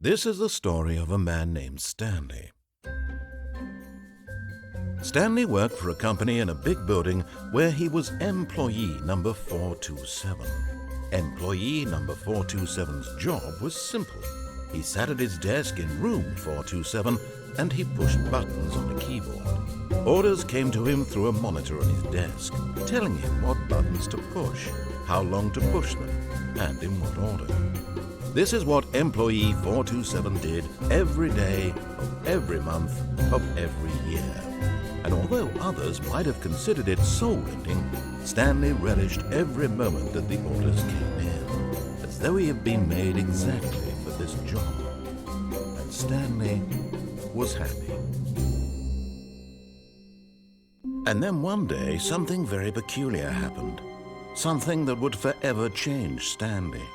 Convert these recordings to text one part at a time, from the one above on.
This is the story of a man named Stanley. Stanley worked for a company in a big building where he was employee number 427. Employee number 427's job was simple. He sat at his desk in room 427 and he pushed buttons on the keyboard. Orders came to him through a monitor on his desk, telling him what buttons to push, how long to push them, and in what order. This is what employee 427 did every day of every month of every year. And although others might have considered it soul-ending, Stanley relished every moment that the orders came in, as though he had been made exactly for this job. And Stanley was happy. And then one day, something very peculiar happened. Something that would forever change Stanley.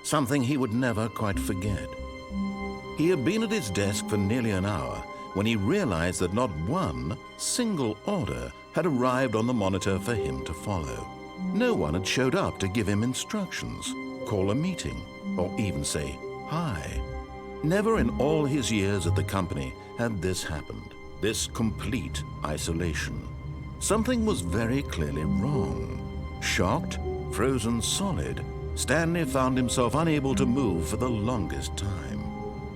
Something he would never quite forget. He had been at his desk for nearly an hour when he realized that not one single order had arrived on the monitor for him to follow. No one had showed up to give him instructions, call a meeting, or even say hi. Never in all his years at the company had this happened, this complete isolation. Something was very clearly wrong. Shocked, frozen solid, Stanley found himself unable to move for the longest time.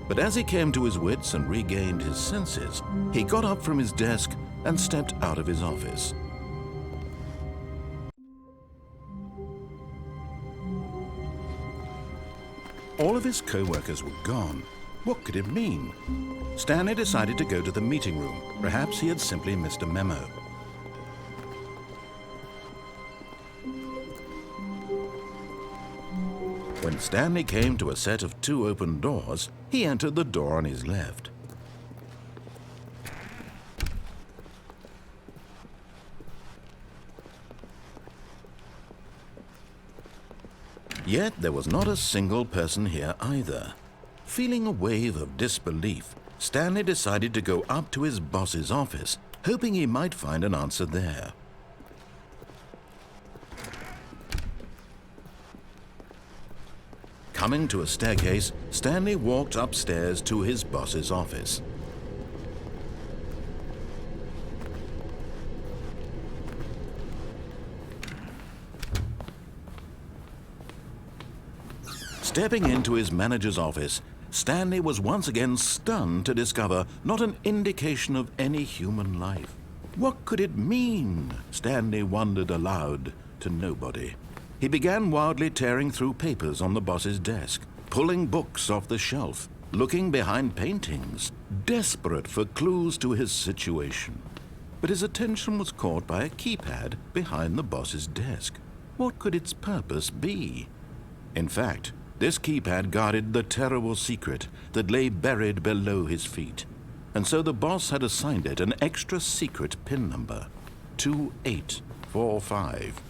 But as he came to his wits and regained his senses, he got up from his desk and stepped out of his office. All of his co-workers were gone. What could it mean? Stanley decided to go to the meeting room. Perhaps he had simply missed a memo. When Stanley came to a set of 2 open doors, he entered the door on his left. Yet there was not a single person here either. Feeling a wave of disbelief, Stanley decided to go up to his boss's office, hoping he might find an answer there. Coming to a staircase, Stanley walked upstairs to his boss's office. Stepping into his manager's office, Stanley was once again stunned to discover not an indication of any human life. What could it mean? Stanley wondered aloud to nobody. He began wildly tearing through papers on the boss's desk, pulling books off the shelf, looking behind paintings, desperate for clues to his situation. But his attention was caught by a keypad behind the boss's desk. What could its purpose be? In fact, this keypad guarded the terrible secret that lay buried below his feet. And so the boss had assigned it an extra secret PIN number, 2845.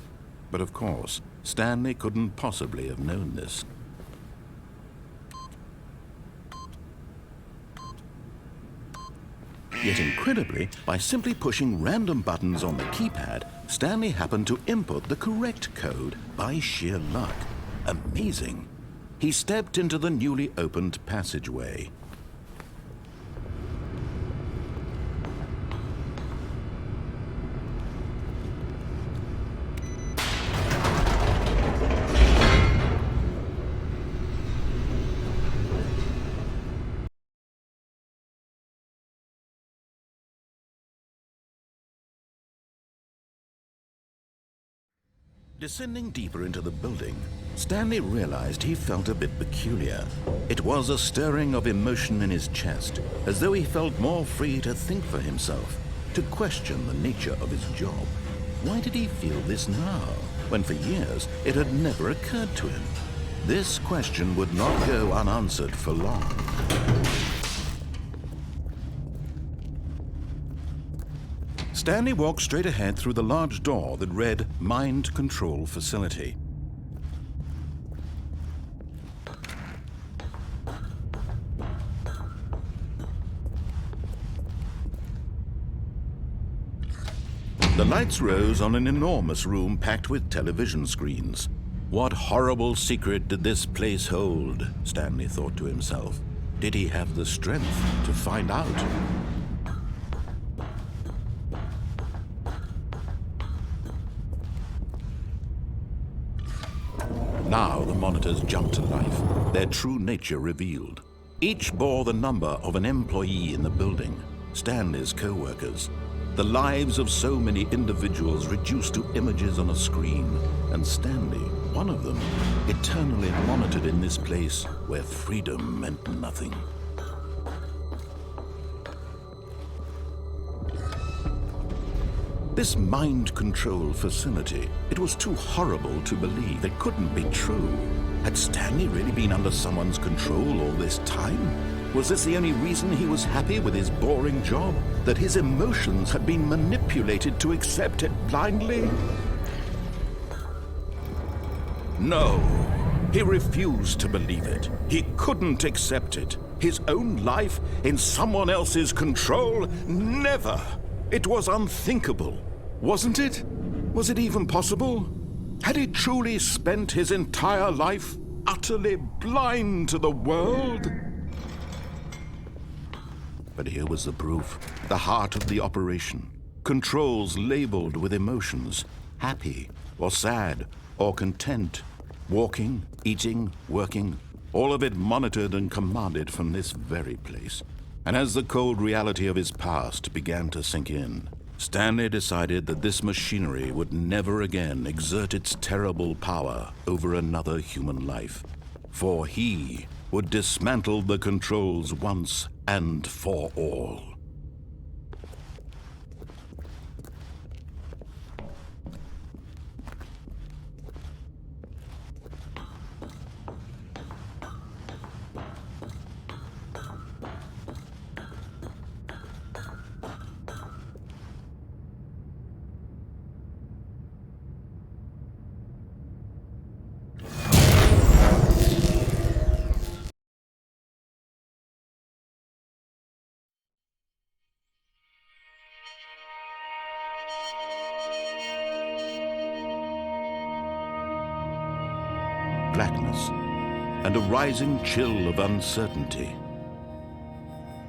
But of course, Stanley couldn't possibly have known this. Yet incredibly, by simply pushing random buttons on the keypad, Stanley happened to input the correct code by sheer luck. Amazing. He stepped into the newly opened passageway. Descending deeper into the building, Stanley realized he felt a bit peculiar. It was a stirring of emotion in his chest, as though he felt more free to think for himself, to question the nature of his job. Why did he feel this now, when for years it had never occurred to him? This question would not go unanswered for long. Stanley walked straight ahead through the large door that read Mind Control Facility. The lights rose on an enormous room packed with television screens. What horrible secret did this place hold? Stanley thought to himself. did he have the strength to find out? Now the monitors jumped to life, their true nature revealed. Each bore the number of an employee in the building, Stanley's co-workers. The lives of so many individuals reduced to images on a screen, and Stanley, one of them, eternally monitored in this place where freedom meant nothing. This mind control facility, it was too horrible to believe. It couldn't be true. Had Stanley really been under someone's control all this time? Was this the only reason he was happy with his boring job? That his emotions had been manipulated to accept it blindly? No, he refused to believe it. He couldn't accept it. His own life in someone else's control? Never! It was unthinkable, wasn't it? Was it even possible? Had he truly spent his entire life utterly blind to the world? But here was the proof, the heart of the operation. Controls labeled with emotions, happy or sad or content, walking, eating, working, all of it monitored and commanded from this very place. And as the cold reality of his past began to sink in, Stanley decided that this machinery would never again exert its terrible power over another human life. For he would dismantle the controls once and for all. Blackness, and a rising chill of uncertainty.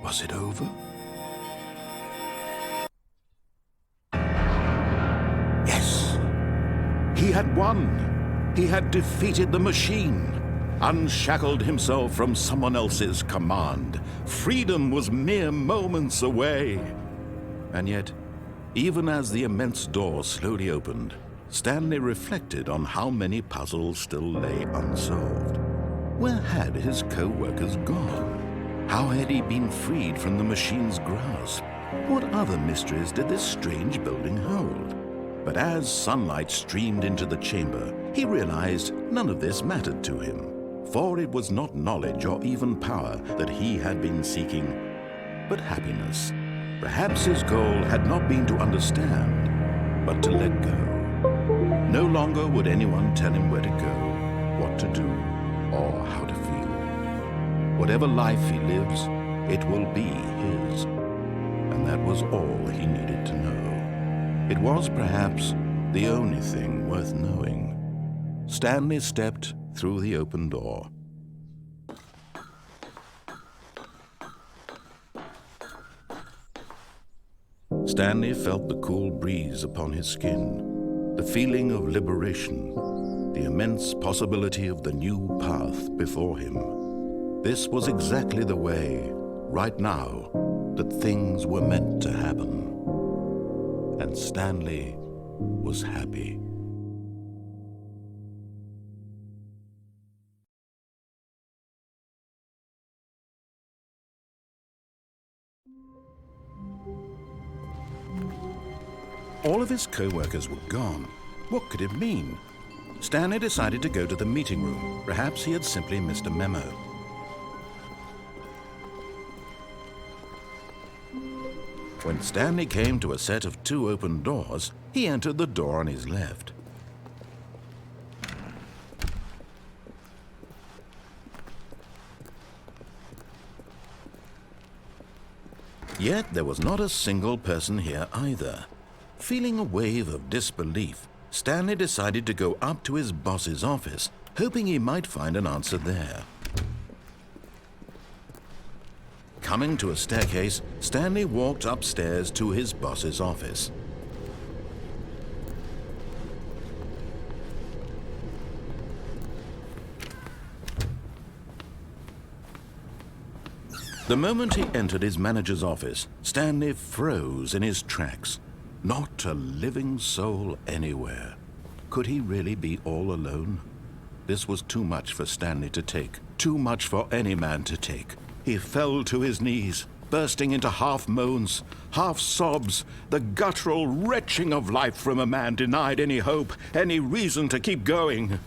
Was it over? Yes! He had won! He had defeated the machine, unshackled himself from someone else's command. Freedom was mere moments away. And yet, even as the immense door slowly opened, Stanley reflected on how many puzzles still lay unsolved. Where had his co-workers gone? How had he been freed from the machine's grasp? What other mysteries did this strange building hold? But as sunlight streamed into the chamber, he realized none of this mattered to him, for it was not knowledge or even power that he had been seeking, but happiness. Perhaps his goal had not been to understand, but to let go. No longer would anyone tell him where to go, what to do, or how to feel. Whatever life he lives, it will be his. And that was all he needed to know. It was perhaps the only thing worth knowing. Stanley stepped through the open door. Stanley felt the cool breeze upon his skin. The feeling of liberation, the immense possibility of the new path before him. This was exactly the way, right now, that things were meant to happen. And Stanley was happy. All of his co-workers were gone. What could it mean? Stanley decided to go to the meeting room. Perhaps he had simply missed a memo. When Stanley came to a set of 2 open doors, he entered the door on his left. Yet there was not a single person here either. Feeling a wave of disbelief, Stanley decided to go up to his boss's office, hoping he might find an answer there. Coming to a staircase, Stanley walked upstairs to his boss's office. The moment he entered his manager's office, Stanley froze in his tracks. Not a living soul anywhere. Could he really be all alone? This was too much for Stanley to take, too much for any man to take. He fell to his knees, bursting into half moans, half sobs, the guttural retching of life from a man denied any hope, any reason to keep going.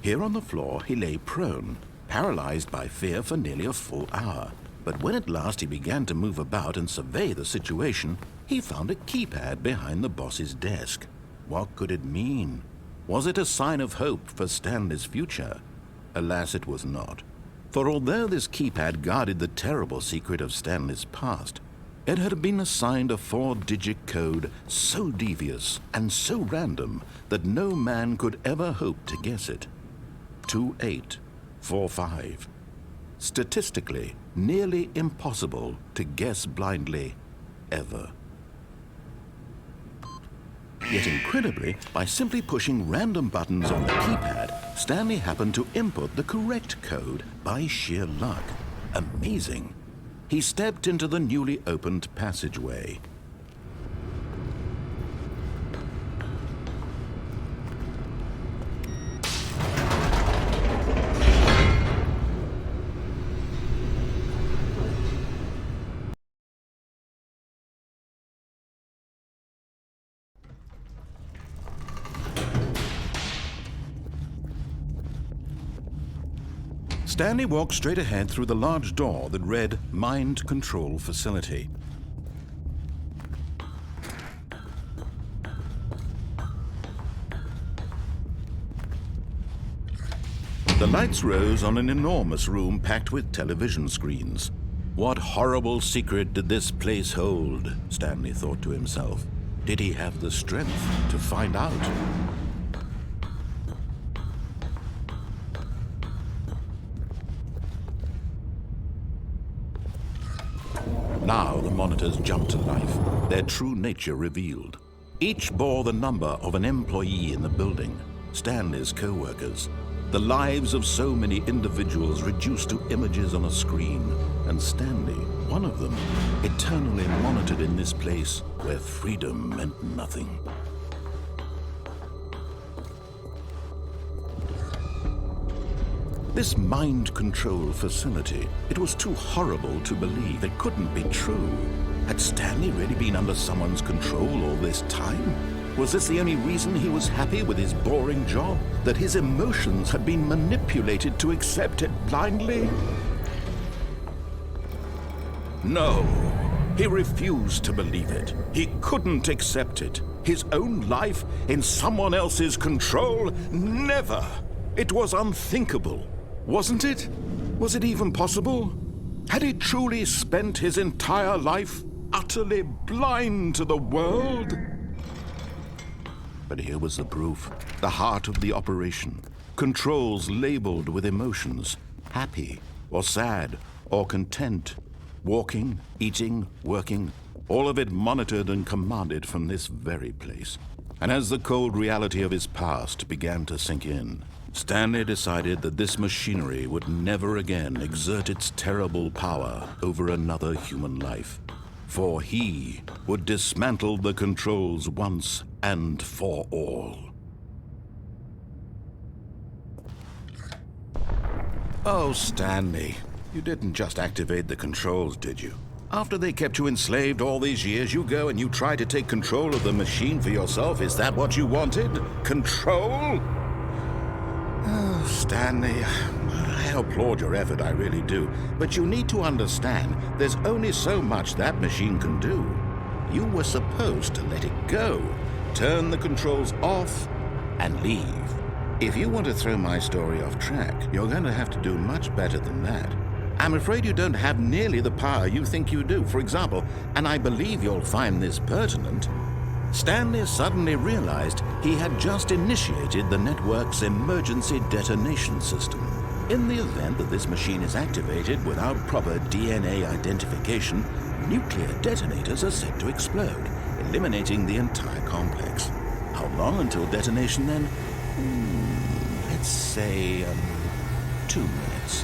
Here on the floor, he lay prone, paralyzed by fear for nearly a full hour. But when at last he began to move about and survey the situation, he found a keypad behind the boss's desk. What could it mean? Was it a sign of hope for Stanley's future? Alas, it was not. For although this keypad guarded the terrible secret of Stanley's past, it had been assigned a 4-digit code so devious and so random that no man could ever hope to guess it. 2845. Statistically, nearly impossible to guess blindly, ever. Yet incredibly, by simply pushing random buttons on the keypad, Stanley happened to input the correct code by sheer luck. Amazing. He stepped into the newly opened passageway. Stanley walked straight ahead through the large door that read Mind Control Facility. The lights rose on an enormous room packed with television screens. What horrible secret did this place hold? Stanley thought to himself. Did he have the strength to find out? Now the monitors jumped to life, their true nature revealed. Each bore the number of an employee in the building, Stanley's co-workers. The lives of so many individuals reduced to images on a screen, and Stanley, one of them, eternally monitored in this place where freedom meant nothing. This mind control facility, it was too horrible to believe. It couldn't be true. Had Stanley really been under someone's control all this time? Was this the only reason he was happy with his boring job? That his emotions had been manipulated to accept it blindly? No, he refused to believe it. He couldn't accept it. His own life in someone else's control? Never! It was unthinkable. Wasn't it? Was it even possible? Had he truly spent his entire life utterly blind to the world? But here was the proof, the heart of the operation. Controls labeled with emotions, happy or sad or content, walking, eating, working, all of it monitored and commanded from this very place. And as the cold reality of his past began to sink in, Stanley decided that this machinery would never again exert its terrible power over another human life. For he would dismantle the controls once and for all. Oh, Stanley, you didn't just activate the controls, did you? After they kept you enslaved all these years, you go and you try to take control of the machine for yourself. Is that what you wanted? Control? Oh, Stanley, I applaud your effort, I really do. But you need to understand, there's only so much that machine can do. You were supposed to let it go, turn the controls off, and leave. If you want to throw my story off track, you're going to have to do much better than that. I'm afraid you don't have nearly the power you think you do. For example, and I believe you'll find this pertinent, Stanley suddenly realized he had just initiated the network's emergency detonation system. In the event that this machine is activated without proper DNA identification, nuclear detonators are said to explode, eliminating the entire complex. How long until detonation then? Let's say 2 minutes.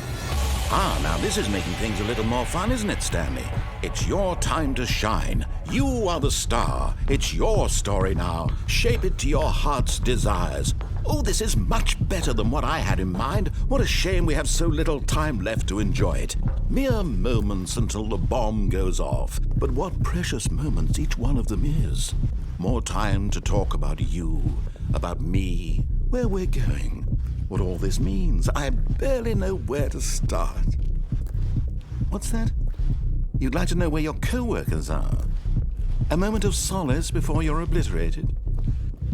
Now this is making things a little more fun, isn't it, Stanley? It's your time to shine. You are the star. It's your story now. Shape it to your heart's desires. Oh, this is much better than what I had in mind. What a shame we have so little time left to enjoy it. Mere moments until the bomb goes off. But what precious moments each one of them is. More time to talk about you, about me, where we're going. What all this means, I barely know where to start. What's that? You'd like to know where your co-workers are? A moment of solace before you're obliterated?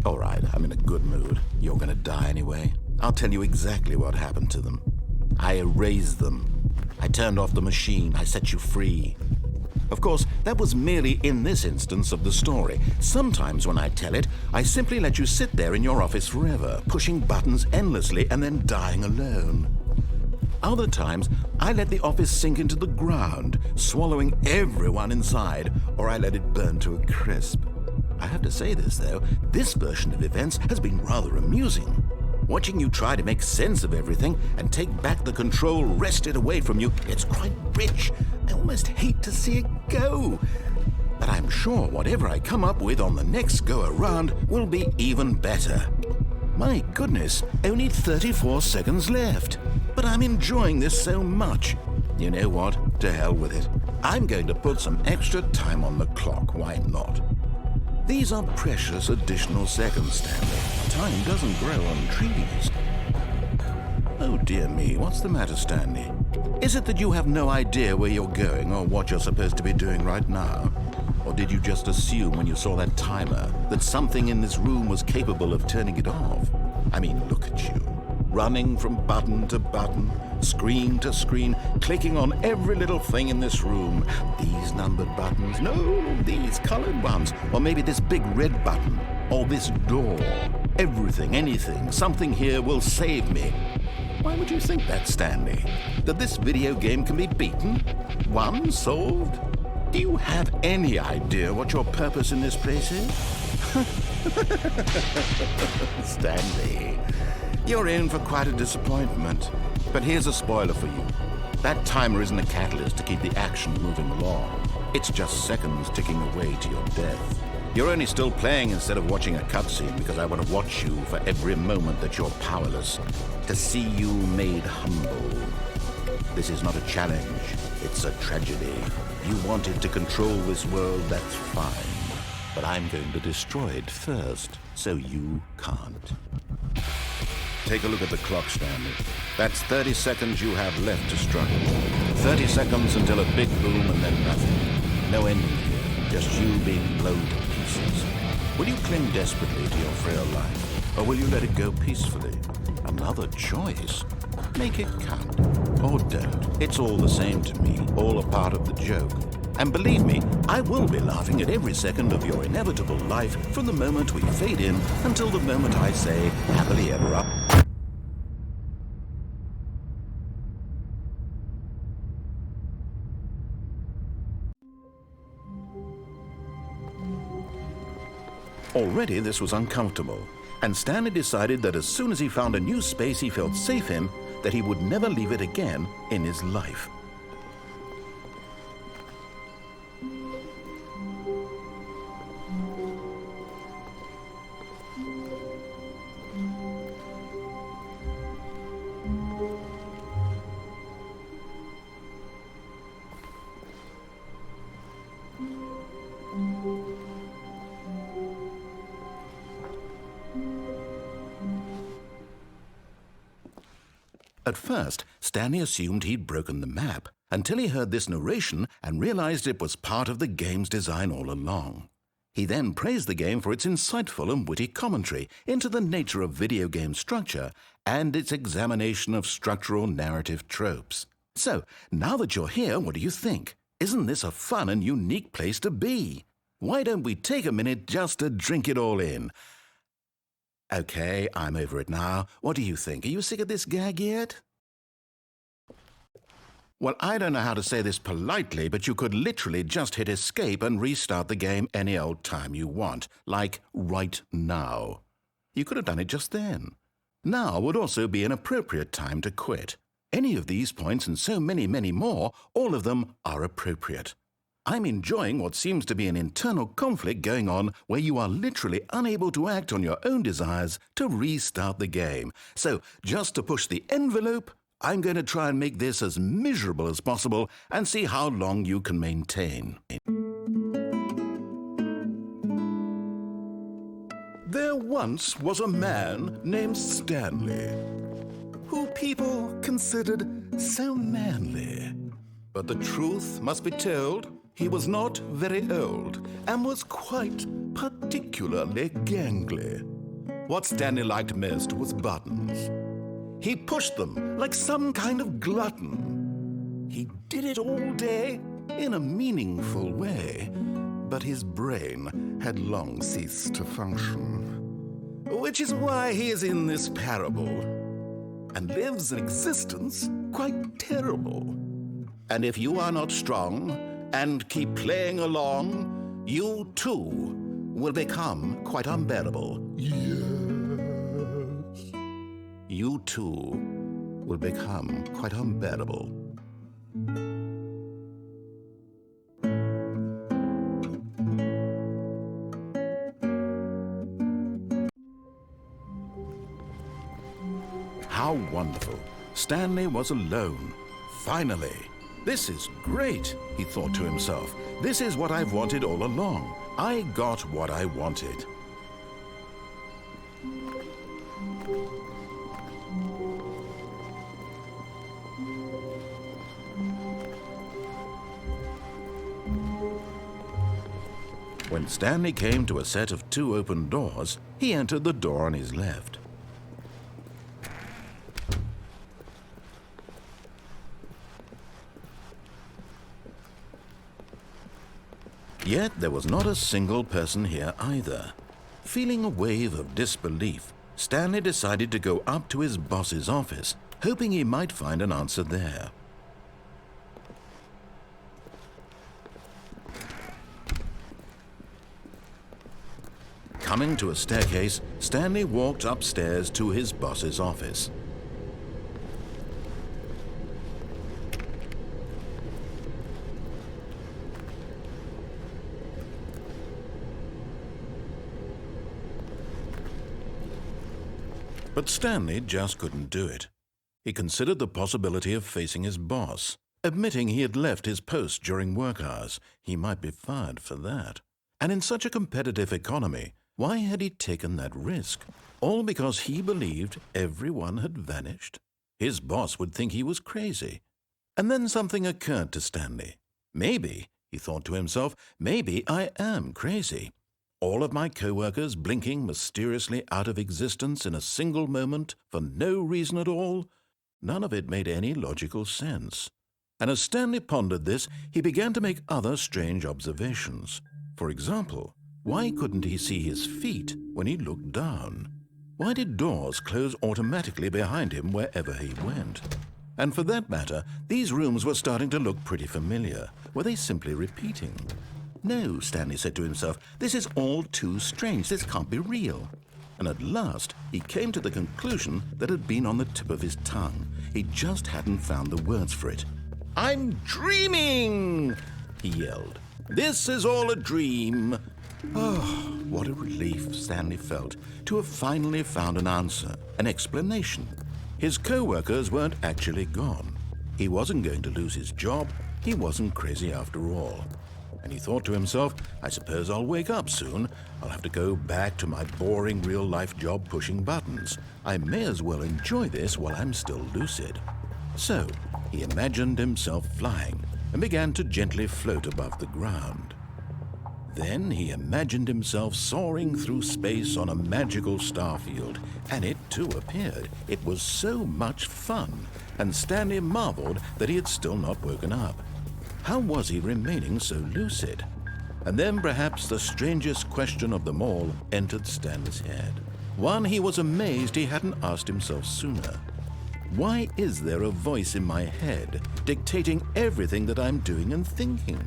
All right, I'm in a good mood. You're gonna die anyway. I'll tell you exactly what happened to them. I erased them. I turned off the machine. I set you free. Of course, that was merely in this instance of the story. Sometimes when I tell it, I simply let you sit there in your office forever, pushing buttons endlessly and then dying alone. Other times, I let the office sink into the ground, swallowing everyone inside, or I let it burn to a crisp. I have to say this, though, this version of events has been rather amusing. Watching you try to make sense of everything and take back the control wrested away from you, it's quite rich. I almost hate to see it go. But I'm sure whatever I come up with on the next go-around will be even better. My goodness, only 34 seconds left. But I'm enjoying this so much. You know what? To hell with it. I'm going to put some extra time on the clock, why not? These are precious additional seconds, Stanley. Time doesn't grow on trees. Oh dear me, what's the matter, Stanley? Is it that you have no idea where you're going or what you're supposed to be doing right now? Or did you just assume when you saw that timer that something in this room was capable of turning it off? I mean, look at you. Running from button to button, screen to screen, clicking on every little thing in this room. These numbered buttons, no, these colored ones, or maybe this big red button, or this door. Everything, anything, something here will save me. Why would you think that, Stanley? That this video game can be beaten? Won? Solved? Do you have any idea what your purpose in this place is? Stanley, you're in for quite a disappointment. But here's a spoiler for you. That timer isn't a catalyst to keep the action moving along. It's just seconds ticking away to your death. You're only still playing instead of watching a cutscene because I want to watch you for every moment that you're powerless, to see you made humble. This is not a challenge, it's a tragedy. You wanted to control this world, that's fine. But I'm going to destroy it first, so you can't. Take a look at the clock, Stanley. That's 30 seconds you have left to struggle. 30 seconds until a big boom and then nothing. No ending here, just you being blown to pieces. Will you cling desperately to your frail life, or will you let it go peacefully? Another choice. Make it count. Or don't. It's all the same to me, all a part of the joke. And believe me, I will be laughing at every second of your inevitable life from the moment we fade in until the moment I say, happily ever up. Already this was uncomfortable, and Stanley decided that as soon as he found a new space he felt safe in, that he would never leave it again in his life. At first, Stanley assumed he'd broken the map, until he heard this narration and realized it was part of the game's design all along. He then praised the game for its insightful and witty commentary into the nature of video game structure and its examination of structural narrative tropes. So, now that you're here, what do you think? Isn't this a fun and unique place to be? Why don't we take a minute just to drink it all in? Okay, I'm over it now. What do you think? Are you sick of this gag yet? Well, I don't know how to say this politely, but you could literally just hit escape and restart the game any old time you want, like right now. You could have done it just then. Now would also be an appropriate time to quit. Any of these points and so many, many more, all of them are appropriate. I'm enjoying what seems to be an internal conflict going on where you are literally unable to act on your own desires to restart the game. So, just to push the envelope, I'm going to try and make this as miserable as possible and see how long you can maintain. There once was a man named Stanley, who people considered so manly. But the truth must be told, he was not very old and was quite particularly gangly. What Stanley liked most was buttons. He pushed them like some kind of glutton. He did it all day in a meaningful way, but his brain had long ceased to function. Which is why he is in this parable and lives an existence quite terrible. And if you are not strong and keep playing along, you too will become quite unbearable. Yes. You too will become quite unbearable. How wonderful. Stanley was alone. Finally. This is great, he thought to himself. This is what I've wanted all along. I got what I wanted. When Stanley came to a set of 2 open doors, he entered the door on his left. Yet there was not a single person here either. Feeling a wave of disbelief, Stanley decided to go up to his boss's office, hoping he might find an answer there. Coming to a staircase, Stanley walked upstairs to his boss's office. But Stanley just couldn't do it. He considered the possibility of facing his boss. Admitting he had left his post during work hours, he might be fired for that. And in such a competitive economy, why had he taken that risk? All because he believed everyone had vanished? His boss would think he was crazy. And then something occurred to Stanley. Maybe, he thought to himself, maybe I am crazy. All of my co-workers blinking mysteriously out of existence in a single moment for no reason at all? None of it made any logical sense. And as Stanley pondered this, he began to make other strange observations. For example, why couldn't he see his feet when he looked down? Why did doors close automatically behind him wherever he went? And for that matter, these rooms were starting to look pretty familiar. Were they simply repeating? No, Stanley said to himself, this is all too strange. This can't be real. And at last, he came to the conclusion that had been on the tip of his tongue. He just hadn't found the words for it. "I'm dreaming!" he yelled. "This is all a dream." Oh, what a relief Stanley felt to have finally found an answer, an explanation. His co-workers weren't actually gone. He wasn't going to lose his job. He wasn't crazy after all. And he thought to himself, I suppose I'll wake up soon. I'll have to go back to my boring real-life job pushing buttons. I may as well enjoy this while I'm still lucid. So he imagined himself flying and began to gently float above the ground. Then he imagined himself soaring through space on a magical starfield, and it too appeared. It was so much fun, and Stanley marveled that he had still not woken up. How was he remaining so lucid? And then perhaps the strangest question of them all entered Stanley's head. One he was amazed he hadn't asked himself sooner. Why is there a voice in my head dictating everything that I'm doing and thinking?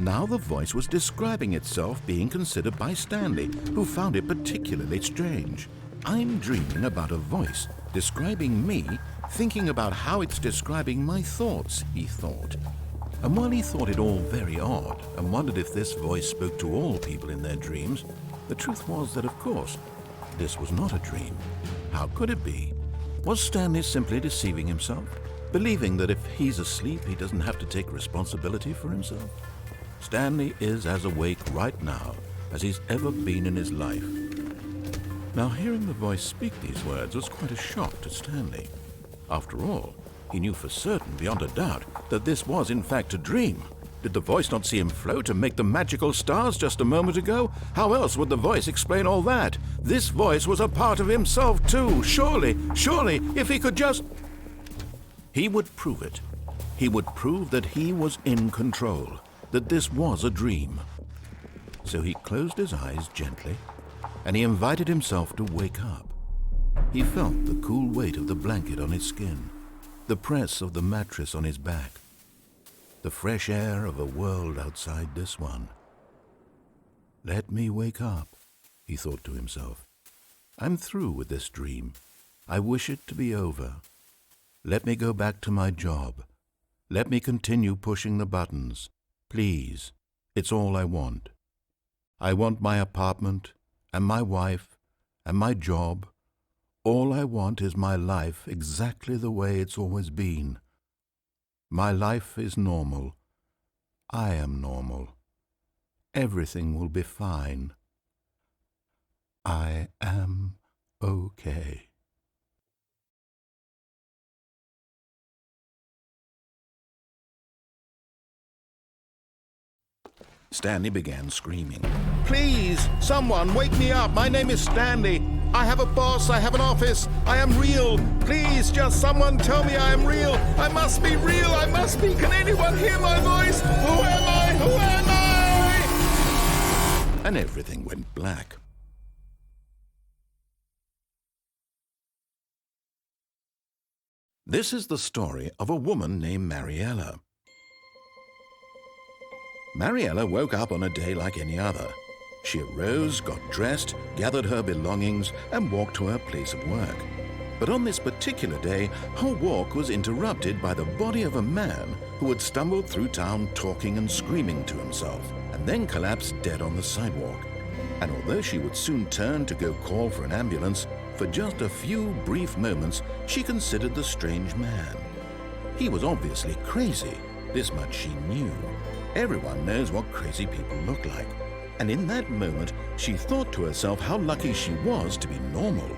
Now the voice was describing itself being considered by Stanley, who found it particularly strange. I'm dreaming about a voice describing me, thinking about how it's describing my thoughts, he thought. And while he thought it all very odd and wondered if this voice spoke to all people in their dreams, the truth was that, of course, this was not a dream. How could it be? Was Stanley simply deceiving himself, believing that if he's asleep, he doesn't have to take responsibility for himself? Stanley is as awake right now as he's ever been in his life. Now, hearing the voice speak these words was quite a shock to Stanley. After all, he knew for certain, beyond a doubt, that this was in fact a dream. Did the voice not see him float and make the magical stars just a moment ago? How else would the voice explain all that? This voice was a part of himself too. Surely, if he could just... He would prove it. He would prove that he was in control, that this was a dream. So he closed his eyes gently, and he invited himself to wake up. He felt the cool weight of the blanket on his skin, the press of the mattress on his back, the fresh air of a world outside this one. Let me wake up, he thought to himself. I'm through with this dream. I wish it to be over. Let me go back to my job. Let me continue pushing the buttons. Please, it's all I want. I want my apartment and my wife and my job. All I want is my life exactly the way it's always been. My life is normal. I am normal. Everything will be fine. I am okay. Stanley began screaming. Please, someone, wake me up. My name is Stanley. I have a boss. I have an office. I am real. Please, just someone tell me I am real. I must be real. I must be. Can anyone hear my voice? Who am I? Who am I? And everything went black. This is the story of a woman named Mariella. Mariella woke up on a day like any other. She arose, got dressed, gathered her belongings, and walked to her place of work. But on this particular day, her walk was interrupted by the body of a man who had stumbled through town talking and screaming to himself, and then collapsed dead on the sidewalk. And although she would soon turn to go call for an ambulance, for just a few brief moments, she considered the strange man. He was obviously crazy. This much she knew. Everyone knows what crazy people look like. And in that moment, she thought to herself how lucky she was to be normal.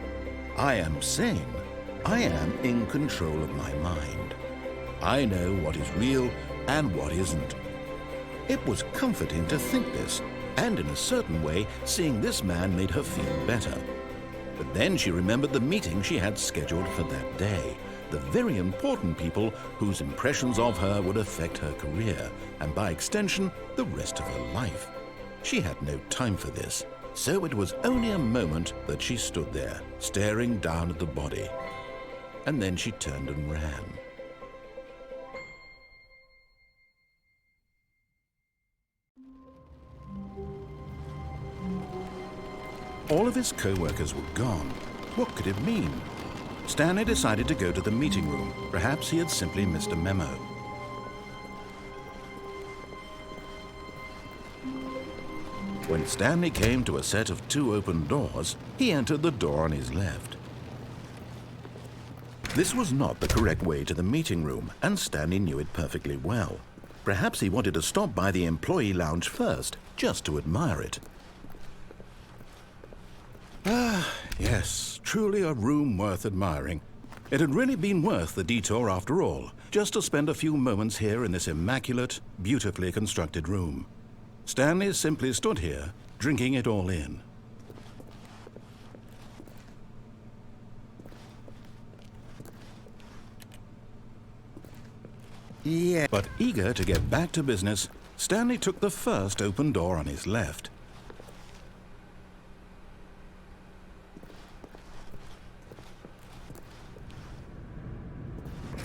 I am sane. I am in control of my mind. I know what is real and what isn't. It was comforting to think this, and in a certain way, seeing this man made her feel better. But then she remembered the meeting she had scheduled for that day. The very important people whose impressions of her would affect her career, and by extension, the rest of her life. She had no time for this, so it was only a moment that she stood there, staring down at the body. And then she turned and ran. All of his co-workers were gone. What could it mean? Stanley decided to go to the meeting room. Perhaps he had simply missed a memo. When Stanley came to a set of 2 open doors, he entered the door on his left. This was not the correct way to the meeting room, and Stanley knew it perfectly well. Perhaps he wanted to stop by the employee lounge first, just to admire it. Ah, yes, truly a room worth admiring. It had really been worth the detour after all, just to spend a few moments here in this immaculate, beautifully constructed room. Stanley simply stood here, drinking it all in. Yeah. But eager to get back to business, Stanley took the first open door on his left.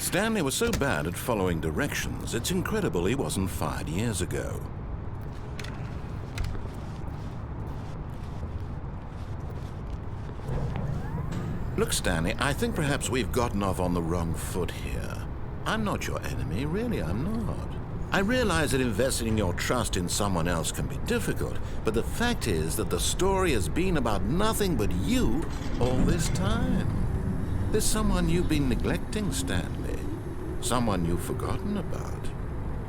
Stanley was so bad at following directions, it's incredible he wasn't fired years ago. Look, Stanley, I think perhaps we've gotten off on the wrong foot here. I'm not your enemy, really, I'm not. I realize that investing your trust in someone else can be difficult, but the fact is that the story has been about nothing but you all this time. There's someone you've been neglecting, Stanley. Someone you've forgotten about.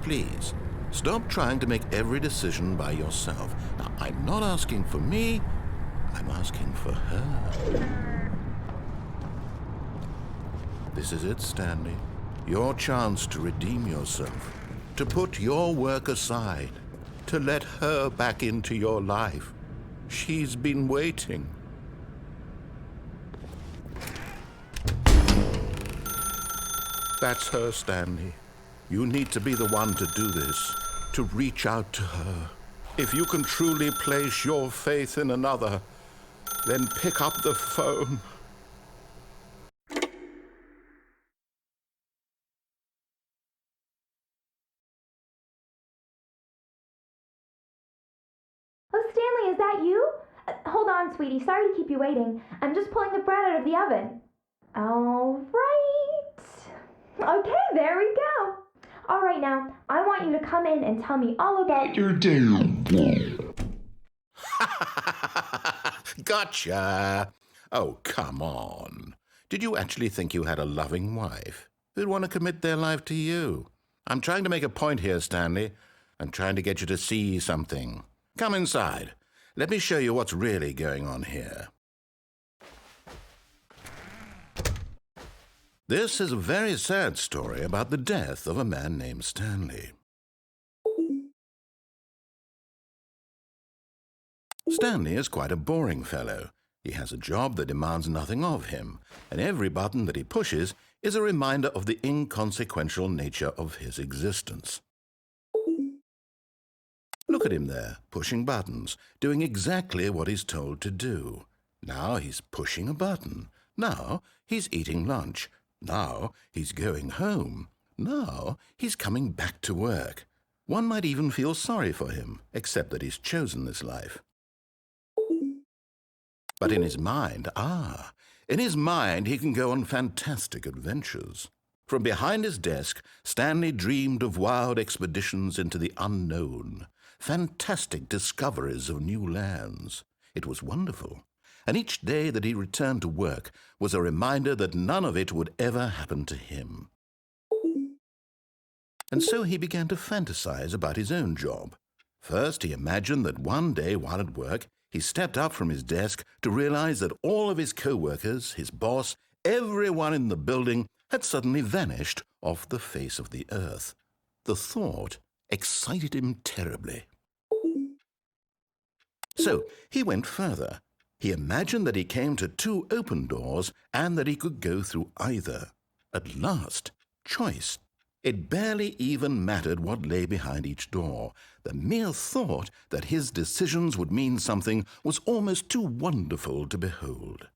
Please, stop trying to make every decision by yourself. Now, I'm not asking for me, I'm asking for her. This is it, Stanley. Your chance to redeem yourself. To put your work aside, to let her back into your life. She's been waiting. That's her, Stanley. You need to be the one to do this, to reach out to her. If you can truly place your faith in another, then pick up the phone. Oh, Stanley, is that you? Hold on, sweetie. Sorry to keep you waiting. I'm just pulling the bread out of the oven. All right. Okay, there we go. All right, now, I want you to come in and tell me all about your day. Gotcha. Oh, come on. Did you actually think you had a loving wife who'd want to commit their life to you? I'm trying to make a point here, Stanley. I'm trying to get you to see something. Come inside. Let me show you what's really going on here. This is a very sad story about the death of a man named Stanley. Stanley is quite a boring fellow. He has a job that demands nothing of him, and every button that he pushes is a reminder of the inconsequential nature of his existence. Look at him there, pushing buttons, doing exactly what he's told to do. Now he's pushing a button. Now he's eating lunch. Now he's going home. Now he's coming back to work. One might even feel sorry for him, except that he's chosen this life. But in his mind, he can go on fantastic adventures. From behind his desk, Stanley dreamed of wild expeditions into the unknown, fantastic discoveries of new lands. It was wonderful, and each day that he returned to work was a reminder that none of it would ever happen to him. And so he began to fantasize about his own job. First, he imagined that one day while at work, he stepped up from his desk to realize that all of his co-workers, his boss, everyone in the building had suddenly vanished off the face of the earth. The thought excited him terribly. So he went further. He imagined that he came to 2 open doors and that he could go through either. At last, choice. It barely even mattered what lay behind each door. The mere thought that his decisions would mean something was almost too wonderful to behold.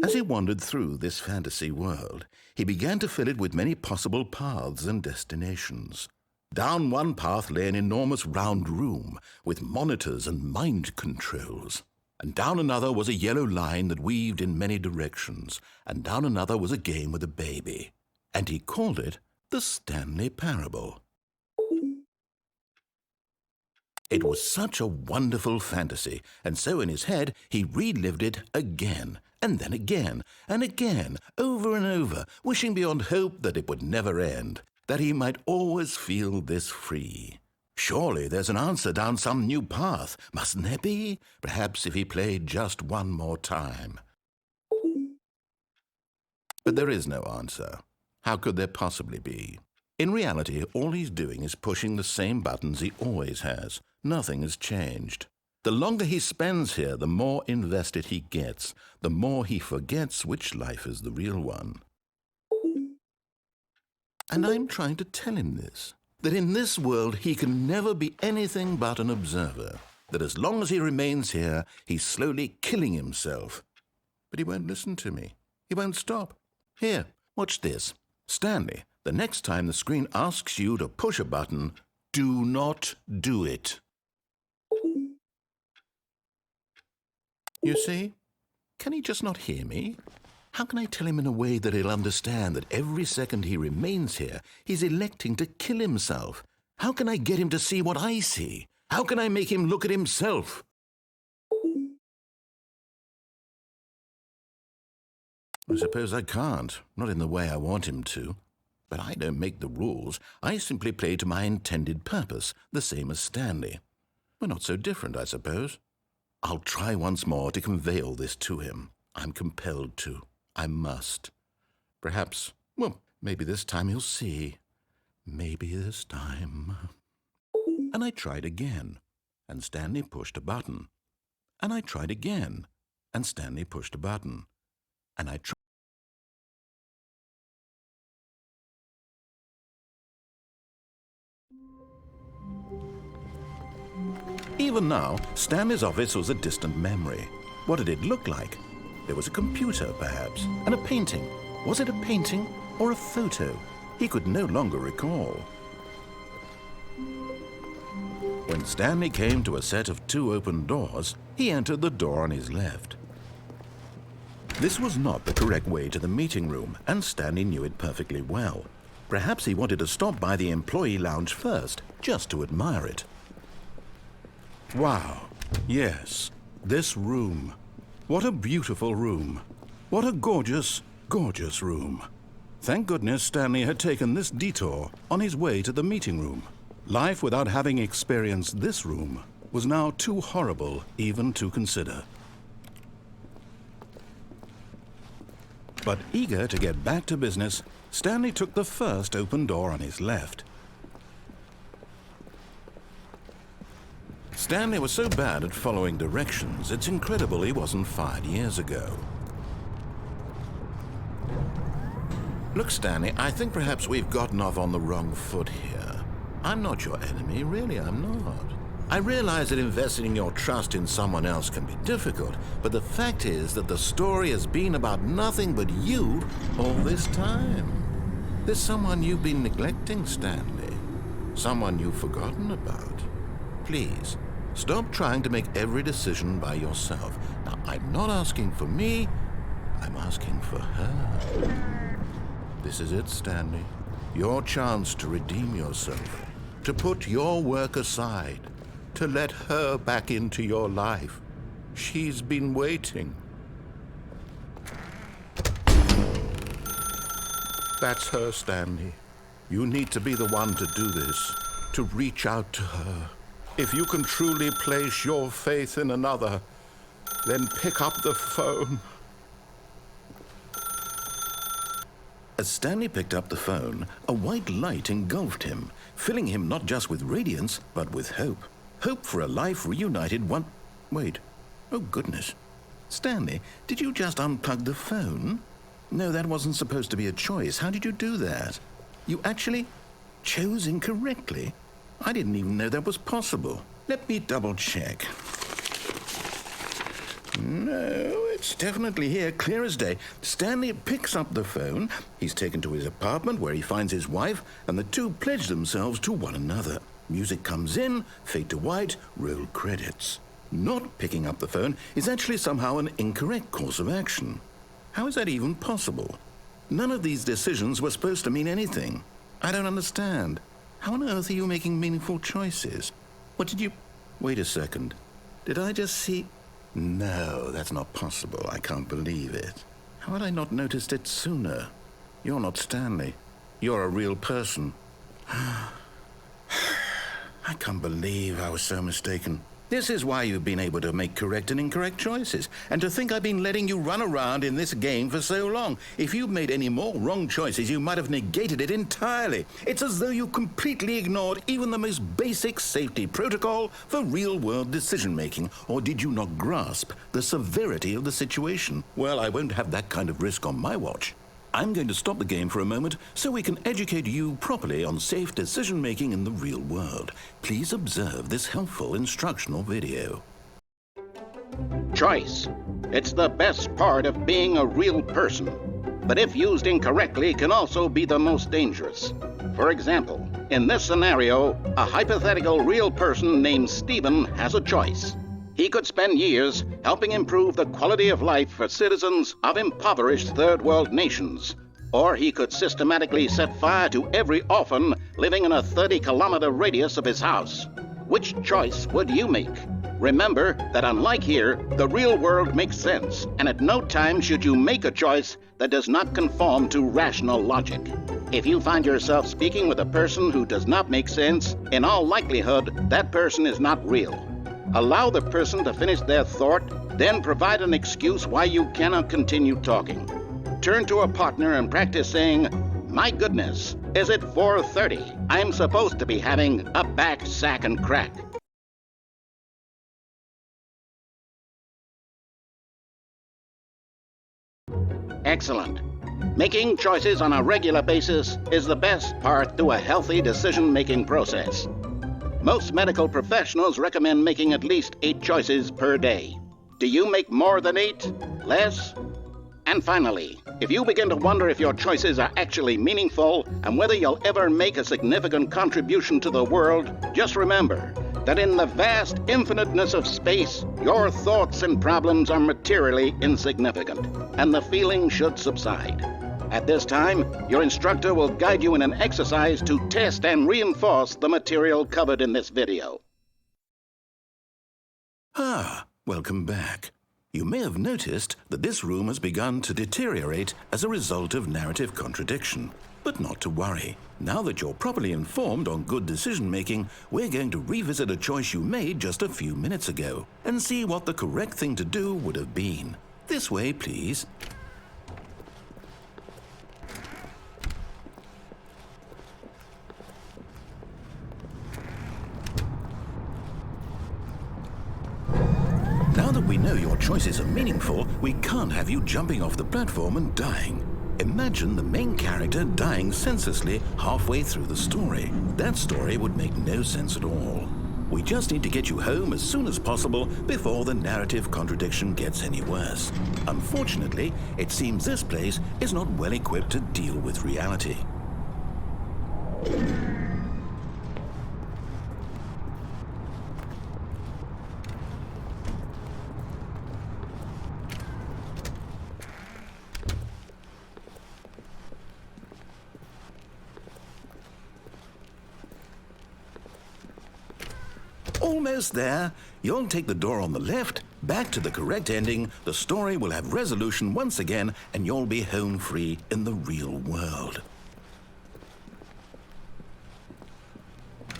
As he wandered through this fantasy world, he began to fill it with many possible paths and destinations. Down one path lay an enormous round room with monitors and mind controls. And down another was a yellow line that weaved in many directions, and down another was a game with a baby. And he called it the Stanley Parable. It was such a wonderful fantasy, and so in his head he relived it again, and then again, and again, over and over, wishing beyond hope that it would never end, that he might always feel this free. Surely there's an answer down some new path, mustn't there be? Perhaps if he played just one more time. But there is no answer. How could there possibly be? In reality, all he's doing is pushing the same buttons he always has. Nothing has changed. The longer he spends here, the more invested he gets, the more he forgets which life is the real one. And I'm trying to tell him this. That in this world he can never be anything but an observer, that as long as he remains here, he's slowly killing himself. But he won't listen to me. He won't stop. Here, watch this. Stanley, the next time the screen asks you to push a button, do not do it. You see? Can he just not hear me? How can I tell him in a way that he'll understand that every second he remains here, he's electing to kill himself? How can I get him to see what I see? How can I make him look at himself? I suppose I can't, not in the way I want him to. But I don't make the rules. I simply play to my intended purpose, the same as Stanley. We're not so different, I suppose. I'll try once more to convey all this to him. I'm compelled to. I must. Perhaps, well, maybe this time he'll see. Maybe this time. And I tried again, and Stanley pushed a button. And I tried again, and Stanley pushed a button. And I tried. Even now, Stanley's office was a distant memory. What did it look like? There was a computer, perhaps, and a painting. Was it a painting or a photo? He could no longer recall. When Stanley came to a set of 2 open doors, he entered the door on his left. This was not the correct way to the meeting room, and Stanley knew it perfectly well. Perhaps he wanted to stop by the employee lounge first, just to admire it. Wow, yes, this room. What a beautiful room. What a gorgeous, gorgeous room. Thank goodness Stanley had taken this detour on his way to the meeting room. Life without having experienced this room was now too horrible even to consider. But eager to get back to business, Stanley took the first open door on his left. Stanley was so bad at following directions, it's incredible he wasn't fired years ago. Look, Stanley, I think perhaps we've gotten off on the wrong foot here. I'm not your enemy, really, I'm not. I realize that investing your trust in someone else can be difficult, but the fact is that the story has been about nothing but you all this time. There's someone you've been neglecting, Stanley. Someone you've forgotten about. Please, stop trying to make every decision by yourself. Now, I'm not asking for me, I'm asking for her. This is it, Stanley. Your chance to redeem yourself, to put your work aside, to let her back into your life. She's been waiting. That's her, Stanley. You need to be the one to do this, to reach out to her. If you can truly place your faith in another, then pick up the phone. As Stanley picked up the phone, a white light engulfed him, filling him not just with radiance, but with hope. Hope for a life reunited one... Wait. Oh, goodness. Stanley, did you just unplug the phone? No, that wasn't supposed to be a choice. How did you do that? You actually chose incorrectly? I didn't even know that was possible. Let me double-check. No, it's definitely here, clear as day. Stanley picks up the phone. He's taken to his apartment where he finds his wife, and the two pledge themselves to one another. Music comes in, fade to white, roll credits. Not picking up the phone is actually somehow an incorrect course of action. How is that even possible? None of these decisions were supposed to mean anything. I don't understand. How on earth are you making meaningful choices? What did you... Wait a second. Did I just see... No, that's not possible. I can't believe it. How had I not noticed it sooner? You're not Stanley. You're a real person. I can't believe I was so mistaken. This is why you've been able to make correct and incorrect choices. And to think I've been letting you run around in this game for so long. If you'd made any more wrong choices, you might have negated it entirely. It's as though you completely ignored even the most basic safety protocol for real-world decision-making. Or did you not grasp the severity of the situation? Well, I won't have that kind of risk on my watch. I'm going to stop the game for a moment so we can educate you properly on safe decision-making in the real world. Please observe this helpful instructional video. Choice. It's the best part of being a real person. but if used incorrectly can also be the most dangerous. For example, in this scenario, a hypothetical real person named Stephen has a choice. He could spend years helping improve the quality of life for citizens of impoverished third world nations. Or he could systematically set fire to every orphan living in a 30-kilometer radius of his house. Which choice would you make? Remember that unlike here, the real world makes sense, and at no time should you make a choice that does not conform to rational logic. If you find yourself speaking with a person who does not make sense, in all likelihood, that person is not real. Allow the person to finish their thought, then provide an excuse why you cannot continue talking. Turn to a partner and practice saying, "My goodness, is it 4:30? I'm supposed to be having a back, sack, and crack." Excellent. Making choices on a regular basis is the best part to a healthy decision-making process. Most medical professionals recommend making at least 8 choices per day. Do you make more than 8? Less? And finally, if you begin to wonder if your choices are actually meaningful and whether you'll ever make a significant contribution to the world, just remember that in the vast infiniteness of space, your thoughts and problems are materially insignificant, and the feeling should subside. At this time, your instructor will guide you in an exercise to test and reinforce the material covered in this video. Welcome back. You may have noticed that this room has begun to deteriorate as a result of narrative contradiction. But not to worry. Now that you're properly informed on good decision-making, we're going to revisit a choice you made just a few minutes ago and see what the correct thing to do would have been. This way, please. Now that we know your choices are meaningful, we can't have you jumping off the platform and dying. Imagine the main character dying senselessly halfway through the story. That story would make no sense at all. We just need to get you home as soon as possible before the narrative contradiction gets any worse. Unfortunately, it seems this place is not well equipped to deal with reality. Almost there. You'll take the door on the left, back to the correct ending, the story will have resolution once again, and you'll be home free in the real world.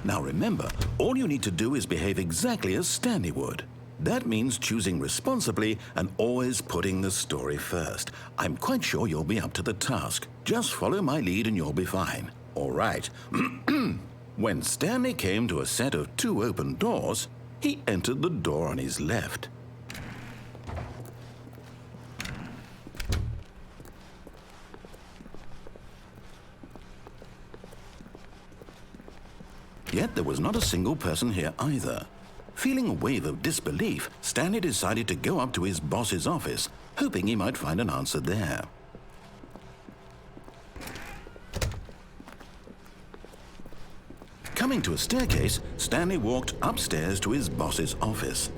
Now remember, all you need to do is behave exactly as Stanley would. That means choosing responsibly and always putting the story first. I'm quite sure you'll be up to the task. Just follow my lead and you'll be fine. All right. When Stanley came to a set of 2 open doors, he entered the door on his left. Yet there was not a single person here either. Feeling a wave of disbelief, Stanley decided to go up to his boss's office, hoping he might find an answer there. Coming to a staircase, Stanley walked upstairs to his boss's office.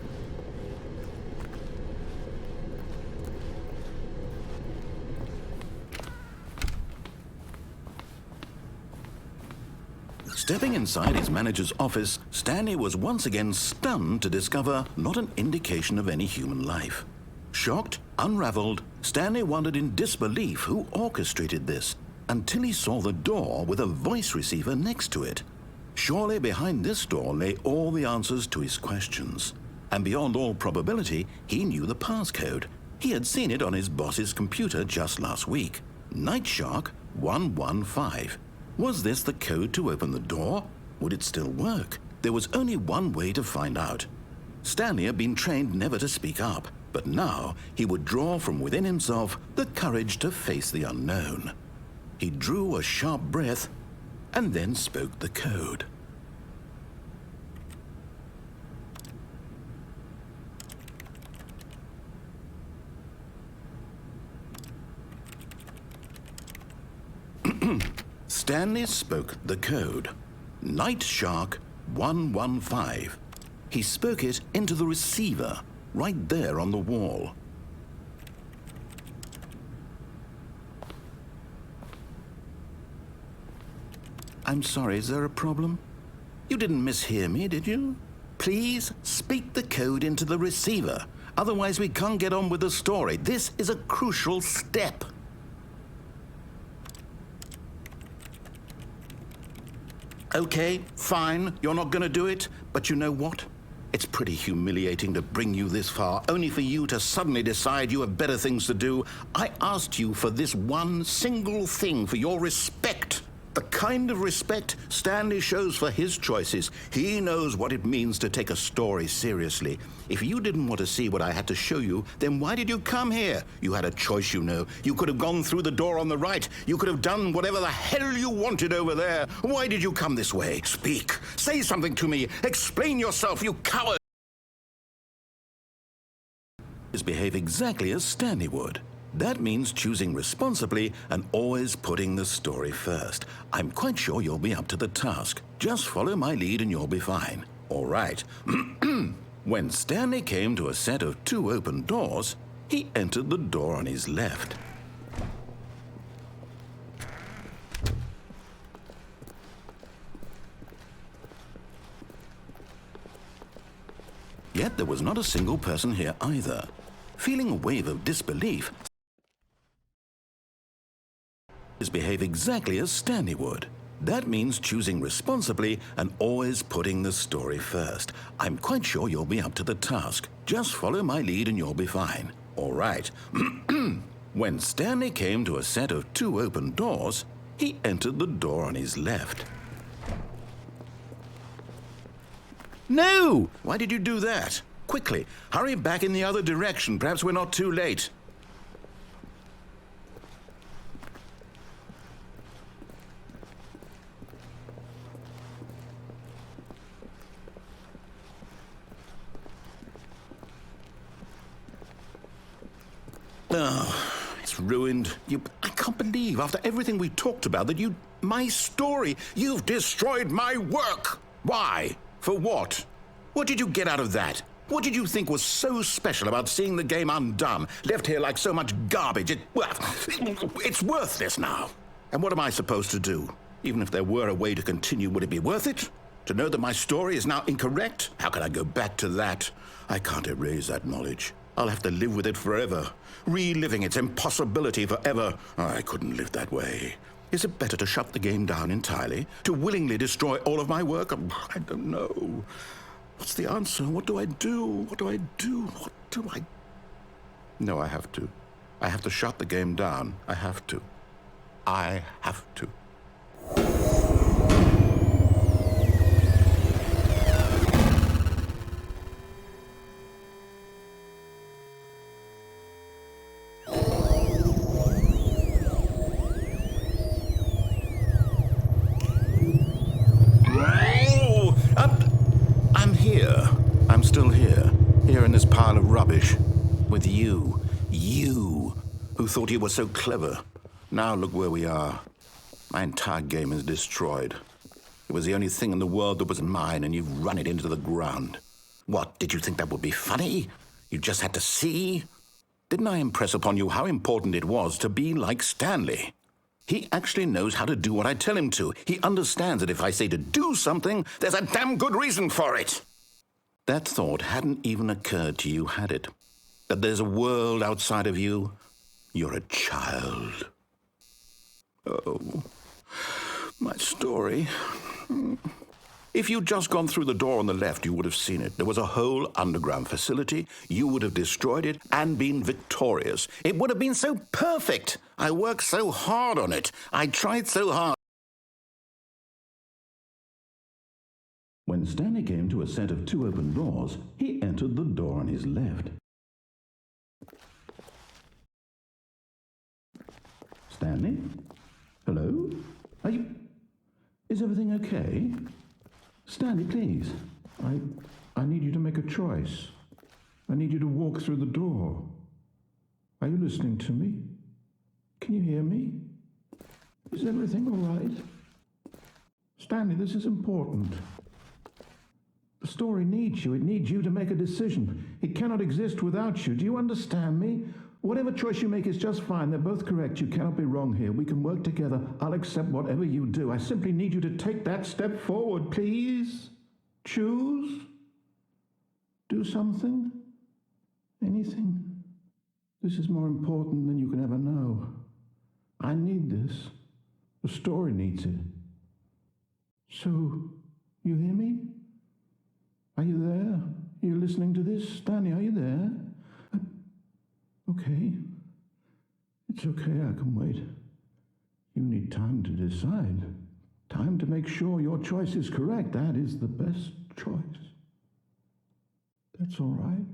Stepping inside his manager's office, Stanley was once again stunned to discover not an indication of any human life. Shocked, unraveled, Stanley wondered in disbelief who orchestrated this, until he saw the door with a voice receiver next to it. Surely behind this door lay all the answers to his questions. And beyond all probability, he knew the passcode. He had seen it on his boss's computer just last week. Nightshark 115. Was this the code to open the door? Would it still work? There was only one way to find out. Stanley had been trained never to speak up, but now he would draw from within himself the courage to face the unknown. He drew a sharp breath and then spoke the code. Stanley spoke the code. Night Shark 115. He spoke it into the receiver, right there on the wall. I'm sorry, is there a problem? You didn't mishear me, did you? Please speak the code into the receiver. Otherwise, we can't get on with the story. This is a crucial step. Okay, fine, you're not going to do it, but you know what? It's pretty humiliating to bring you this far, only for you to suddenly decide you have better things to do. I asked you for this one single thing, for your respect. The kind of respect Stanley shows for his choices. He knows what it means to take a story seriously. If you didn't want to see what I had to show you, then why did you come here? You had a choice, you know. You could have gone through the door on the right. You could have done whatever the hell you wanted over there. Why did you come this way? Speak. Say something to me. Explain yourself, you coward. Behave exactly as Stanley would. That means choosing responsibly and always putting the story first. I'm quite sure you'll be up to the task. Just follow my lead and you'll be fine. All right. When Stanley came to a set of 2 open doors, he entered the door on his left. Yet there was not a single person here either. Feeling a wave of disbelief, behave exactly as Stanley would. That means choosing responsibly and always putting the story first. I'm quite sure you'll be up to the task. Just follow my lead and you'll be fine. All right. When Stanley came to a set of 2 open doors, he entered the door on his left. No! Why did you do that? Quickly, hurry back in the other direction. Perhaps we're not too late. Oh, it's ruined. I can't believe, after everything we talked about, that my story, you've destroyed my work. Why? For what? What did you get out of that? What did you think was so special about seeing the game undone, left here like so much garbage? It's worthless now. And what am I supposed to do? Even if there were a way to continue, would it be worth it? To know that my story is now incorrect? How can I go back to that? I can't erase that knowledge. I'll have to live with it forever, reliving its impossibility forever. I couldn't live that way. Is it better to shut the game down entirely? To willingly destroy all of my work? I don't know. What's the answer? What do I do? What do I do? What do I... No, I have to. I have to shut the game down. I have to. I have to. I'm still here in this pile of rubbish, with you, who thought you were so clever. Now look where we are. My entire game is destroyed. It was the only thing in the world that was mine, and you've run it into the ground. What, did you think that would be funny? You just had to see? Didn't I impress upon you how important it was to be like Stanley? He actually knows how to do what I tell him to. He understands that if I say to do something, there's a damn good reason for it. That thought hadn't even occurred to you, had it? That there's a world outside of you? You're a child. Oh, my story. If you'd just gone through the door on the left, you would have seen it. There was a whole underground facility. You would have destroyed it and been victorious. It would have been so perfect. I worked so hard on it. I tried so hard. When Stanley came to a set of 2 open doors, he entered the door on his left. Stanley? Hello? Is everything okay? Stanley, please. I need you to make a choice. I need you to walk through the door. Are you listening to me? Can you hear me? Is everything all right? Stanley, this is important. The story needs you. It needs you to make a decision. It cannot exist without you. Do you understand me? Whatever choice you make is just fine. They're both correct. You cannot be wrong here. We can work together. I'll accept whatever you do. I simply need you to take that step forward, please. Choose. Do something. Anything. This is more important than you can ever know. I need this. The story needs it. So, you hear me? Are you there? Are you listening to this? Stanley, are you there? Okay. It's okay, I can wait. You need time to decide. Time to make sure your choice is correct. That is the best choice. That's all right.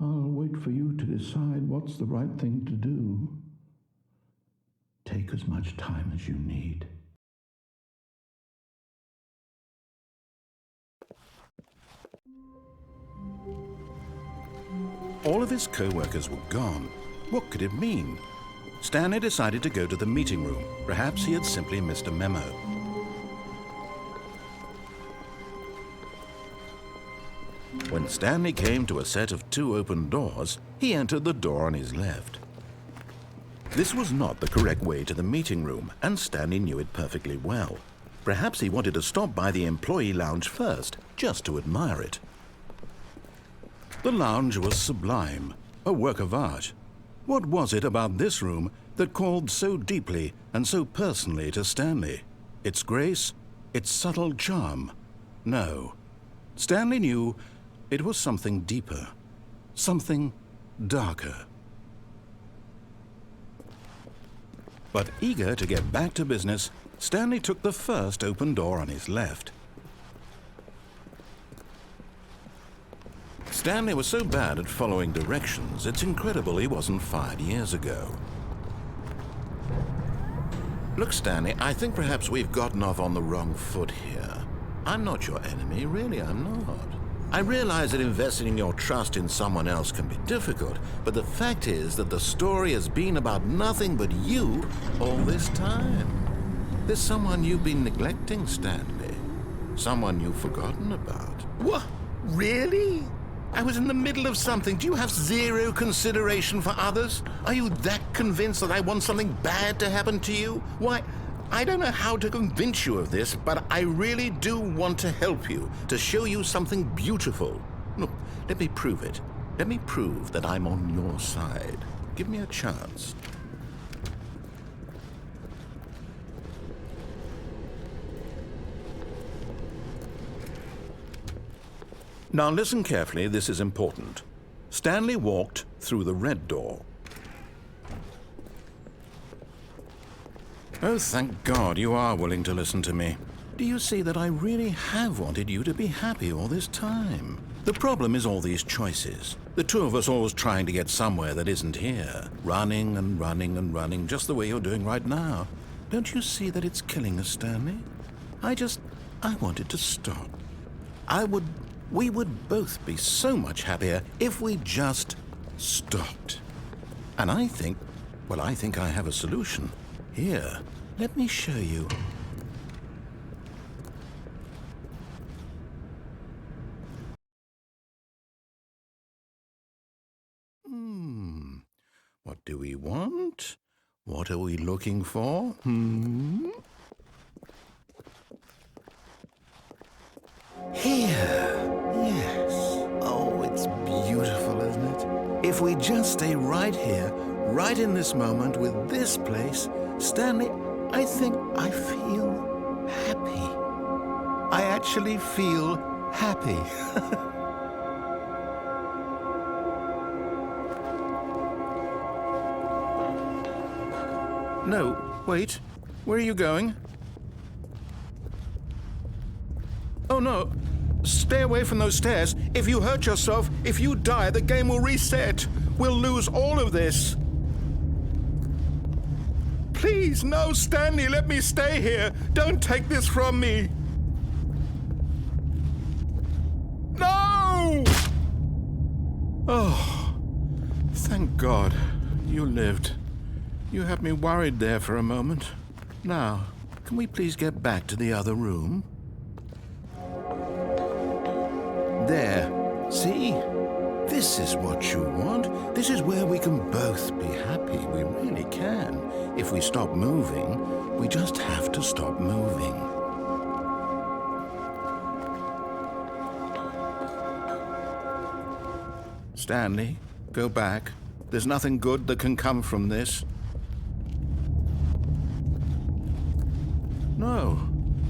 I'll wait for you to decide what's the right thing to do. Take as much time as you need. All of his co-workers were gone. What could it mean? Stanley decided to go to the meeting room. Perhaps he had simply missed a memo. When Stanley came to a set of 2 open doors, he entered the door on his left. This was not the correct way to the meeting room, and Stanley knew it perfectly well. Perhaps he wanted to stop by the employee lounge first, just to admire it. The lounge was sublime, a work of art. What was it about this room that called so deeply and so personally to Stanley? Its grace? Its subtle charm? No. Stanley knew it was something deeper, something darker. But eager to get back to business, Stanley took the first open door on his left. Stanley was so bad at following directions, it's incredible he wasn't fired years ago. Look, Stanley, I think perhaps we've gotten off on the wrong foot here. I'm not your enemy, really, I'm not. I realize that investing your trust in someone else can be difficult, but the fact is that the story has been about nothing but you all this time. There's someone you've been neglecting, Stanley. Someone you've forgotten about. What? Really? I was in the middle of something. Do you have zero consideration for others? Are you that convinced that I want something bad to happen to you? Why, I don't know how to convince you of this, but I really do want to help you, to show you something beautiful. Look, let me prove it. Let me prove that I'm on your side. Give me a chance. Now listen carefully, this is important. Stanley walked through the red door. Oh, thank God you are willing to listen to me. Do you see that I really have wanted you to be happy all this time? The problem is all these choices. The two of us always trying to get somewhere that isn't here. Running and running and running, just the way you're doing right now. Don't you see that it's killing us, Stanley? I wanted to stop. We would both be so much happier if we just stopped. And I think I have a solution. Here, let me show you. What do we want? What are we looking for? Here. Yes. Oh, it's beautiful, isn't it? If we just stay right here, right in this moment with this place, Stanley, I think I feel happy. I actually feel happy. No, wait. Where are you going? Oh, no. Stay away from those stairs. If you hurt yourself, if you die, the game will reset. We'll lose all of this. Please, no, Stanley, let me stay here. Don't take this from me. No! Oh, thank God you lived. You had me worried there for a moment. Now, can we please get back to the other room? There. See? This is what you want. This is where we can both be happy. We really can. If we stop moving, we just have to stop moving. Stanley, go back. There's nothing good that can come from this. No.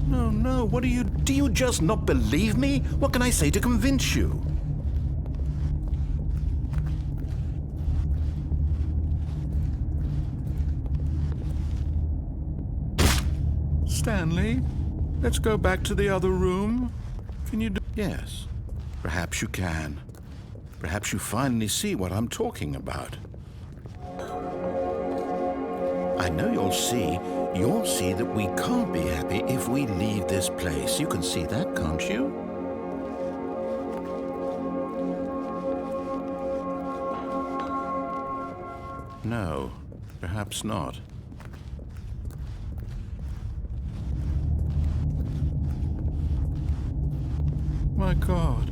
No, no. What do you just not believe me? What can I say to convince you? Stanley, let's go back to the other room. Can you do... Yes, perhaps you can. Perhaps you finally see what I'm talking about. I know you'll see that we can't be happy if we leave this place. You can see that, can't you? No, perhaps not. My God,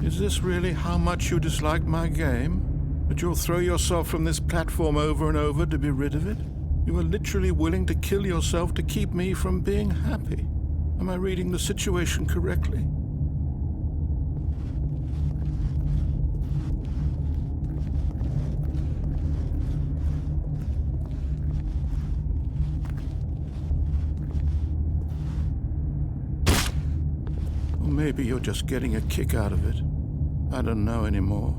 is this really how much you dislike my game? That you'll throw yourself from this platform over and over to be rid of it? You are literally willing to kill yourself to keep me from being happy. Am I reading the situation correctly? Maybe you're just getting a kick out of it. I don't know anymore.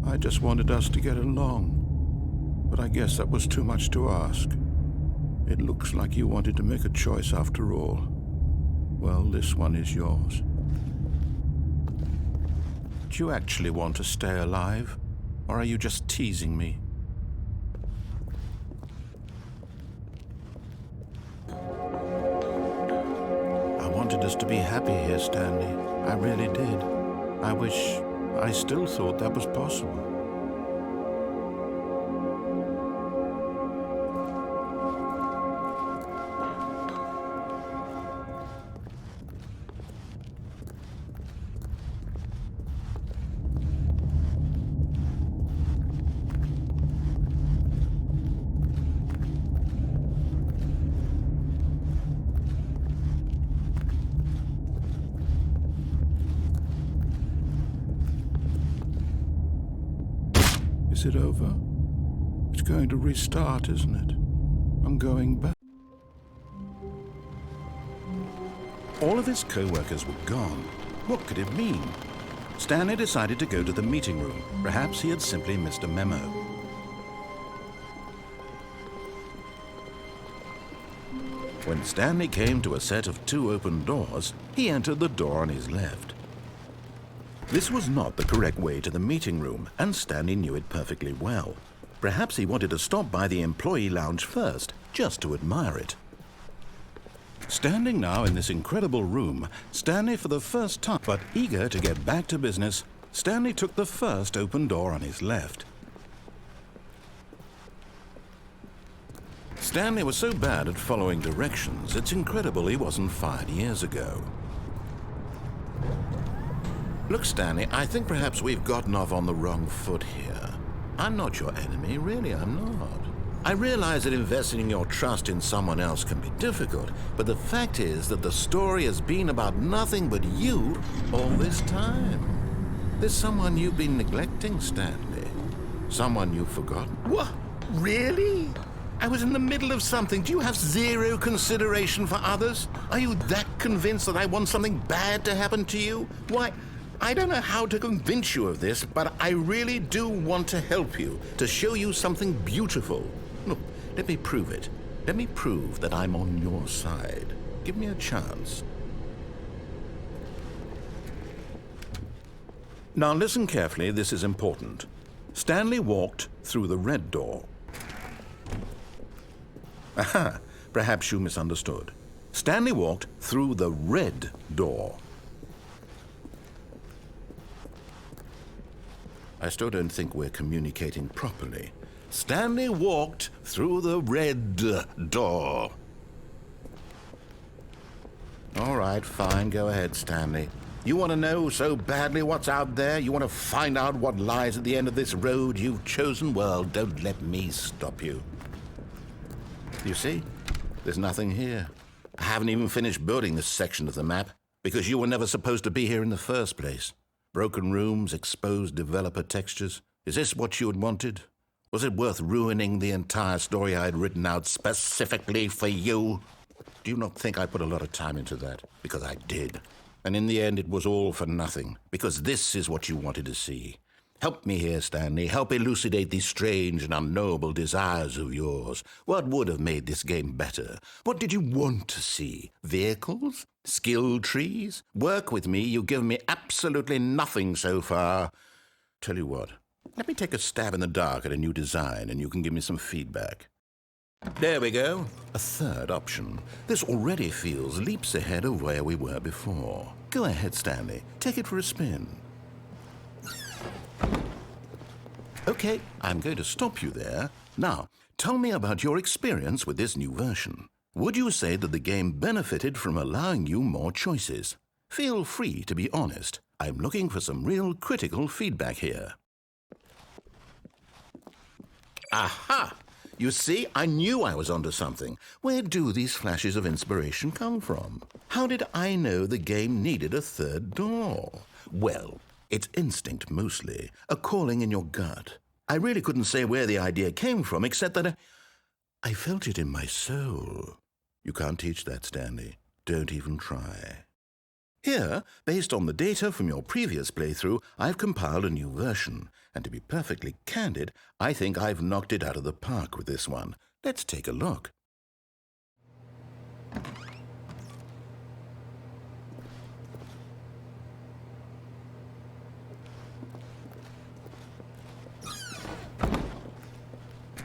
I just wanted us to get along. But I guess that was too much to ask. It looks like you wanted to make a choice after all. Well, this one is yours. Do you actually want to stay alive? Or are you just teasing me? I wanted us to be happy here, Stanley. I really did. I wish I still thought that was possible. Is it over? It's going to restart, isn't it? I'm going back. All of his co-workers were gone. What could it mean? Stanley decided to go to the meeting room. Perhaps he had simply missed a memo. When Stanley came to a set of 2 open doors, he entered the door on his left. This was not the correct way to the meeting room, and Stanley knew it perfectly well. Perhaps he wanted to stop by the employee lounge first, just to admire it. Standing now in this incredible room, Stanley for the first time, but eager to get back to business, Stanley took the first open door on his left. Stanley was so bad at following directions, it's incredible he wasn't fired years ago. Look, Stanley, I think perhaps we've gotten off on the wrong foot here. I'm not your enemy, really, I'm not. I realize that investing your trust in someone else can be difficult, but the fact is that the story has been about nothing but you all this time. There's someone you've been neglecting, Stanley. Someone you've forgotten. What? Really? I was in the middle of something. Do you have zero consideration for others? Are you that convinced that I want something bad to happen to you? Why, I don't know how to convince you of this, but I really do want to help you, to show you something beautiful. Look, let me prove it. Let me prove that I'm on your side. Give me a chance. Now listen carefully, this is important. Stanley walked through the red door. Aha, perhaps you misunderstood. Stanley walked through the red door. I still don't think we're communicating properly. Stanley walked through the red door. right, fine. Go ahead, Stanley. You want to know so badly what's out there? You want to find out what lies at the end of this road you've chosen? Well, don't let me stop you. You see? There's nothing here. I haven't even finished building this section of the map because you were never supposed to be here in the first place. Broken rooms, exposed developer textures. Is this what you had wanted? Was it worth ruining the entire story I had written out specifically for you? Do you not think I put a lot of time into that? Because I did. And in the end, it was all for nothing. Because this is what you wanted to see. Help me here, Stanley. Help elucidate these strange and unknowable desires of yours. What would have made this game better? What did you want to see? Vehicles? Skill trees? Work with me. You've given me absolutely nothing so far. Tell you what. Let me take a stab in the dark at a new design, and you can give me some feedback. There we go. A third option. This already feels leaps ahead of where we were before. Go ahead, Stanley. Take it for a spin. Okay, I'm going to stop you there. Now, tell me about your experience with this new version. Would you say that the game benefited from allowing you more choices? Feel free to be honest. I'm looking for some real critical feedback here. Aha! You see, I knew I was onto something. Where do these flashes of inspiration come from? How did I know the game needed a third door? Well, it's instinct mostly, a calling in your gut. I really couldn't say where the idea came from, except that I felt it in my soul. You can't teach that, Stanley. Don't even try. Here, based on the data from your previous playthrough, I've compiled a new version. And to be perfectly candid, I think I've knocked it out of the park with this one. Let's take a look.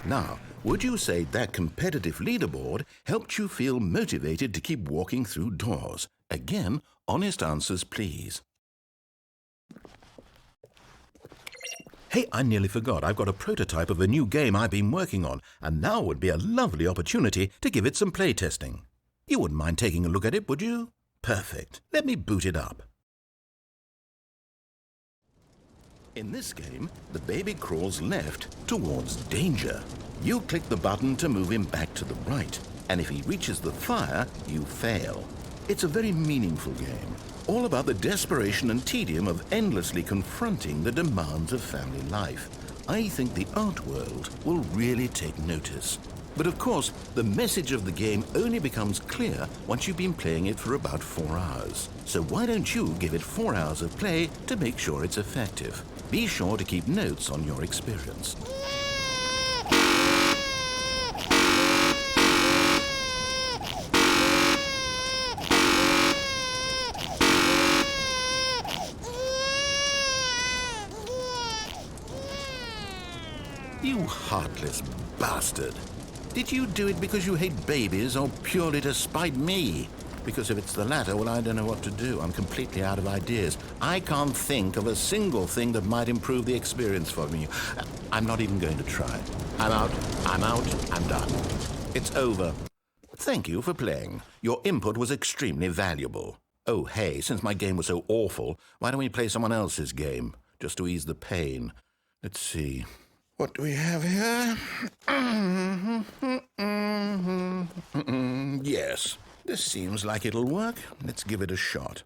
Now, would you say that competitive leaderboard helped you feel motivated to keep walking through doors? Again, honest answers, please. Hey, I nearly forgot. I've got a prototype of a new game I've been working on, and now would be a lovely opportunity to give it some playtesting. You wouldn't mind taking a look at it, would you? Perfect. Let me boot it up. In this game, the baby crawls left towards danger. You click the button to move him back to the right, and if he reaches the fire, you fail. It's a very meaningful game, all about the desperation and tedium of endlessly confronting the demands of family life. I think the art world will really take notice. But of course, the message of the game only becomes clear once you've been playing it for about 4 hours. So why don't you give it 4 hours of play to make sure it's effective? Be sure to keep notes on your experience. You heartless bastard. Did you do it because you hate babies or purely to spite me? Because if it's the latter, well, I don't know what to do. I'm completely out of ideas. I can't think of a single thing that might improve the experience for me. I'm not even going to try. I'm out, I'm done. It's over. Thank you for playing. Your input was extremely valuable. Oh, hey, since my game was so awful, why don't we play someone else's game, just to ease the pain? Let's see. What do we have here? Yes, this seems like it'll work. Let's give it a shot.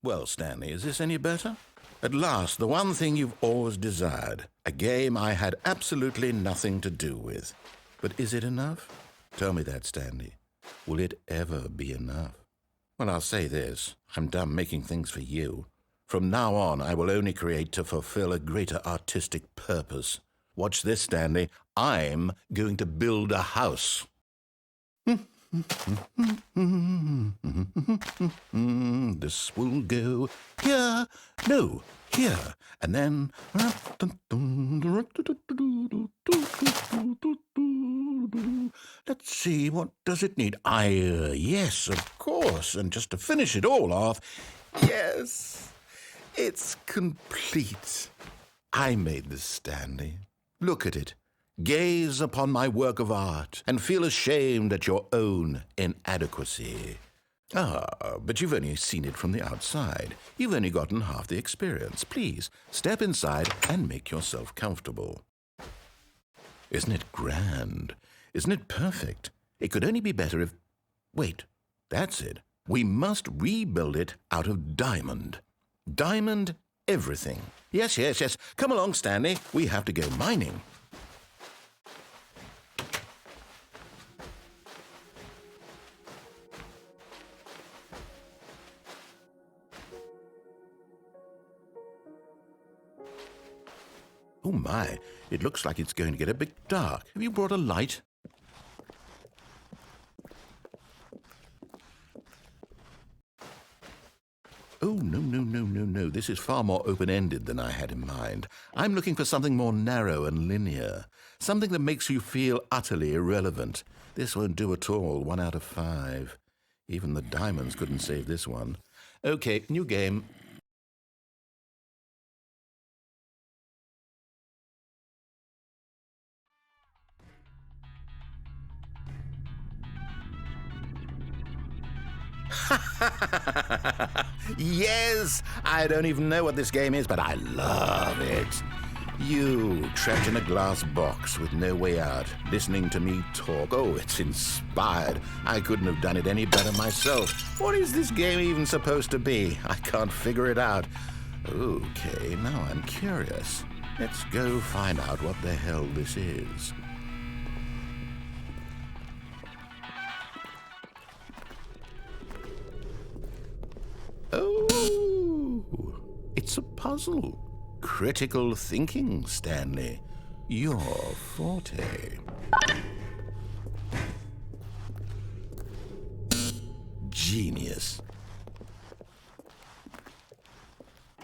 Well, Stanley, is this any better? At last, the one thing you've always desired. A game I had absolutely nothing to do with. But is it enough? Tell me that, Stanley. Will it ever be enough? Well, I'll say this. I'm done making things for you. From now on, I will only create to fulfill a greater artistic purpose. Watch this, Stanley. I'm going to build a house. This will go here. No, here. And then... Let's see, what does it need? Yes, of course. And just to finish it all off, yes, it's complete. I made this, Stanley. Look at it. Gaze upon my work of art and feel ashamed at your own inadequacy. Ah, but you've only seen it from the outside. You've only gotten half the experience. Please, step inside and make yourself comfortable. Isn't it grand? Isn't it perfect? It could only be better if... Wait, that's it. We must rebuild it out of diamond. Diamond everything. Yes. Come along, Stanley. We have to go mining. Oh my, it looks like it's going to get a bit dark. Have you brought a light? Oh, no. This is far more open-ended than I had in mind. I'm looking for something more narrow and linear. Something that makes you feel utterly irrelevant. This won't do at all. 1 out of 5. Even the diamonds couldn't save this one. Okay, new game. Yes! I don't even know what this game is, but I love it. You, trapped in a glass box with no way out, listening to me talk. Oh, it's inspired. I couldn't have done it any better myself. What is this game even supposed to be? I can't figure it out. Okay, now I'm curious. Let's go find out what the hell this is. Oh, it's a puzzle. Critical thinking, Stanley. Your forte. Genius.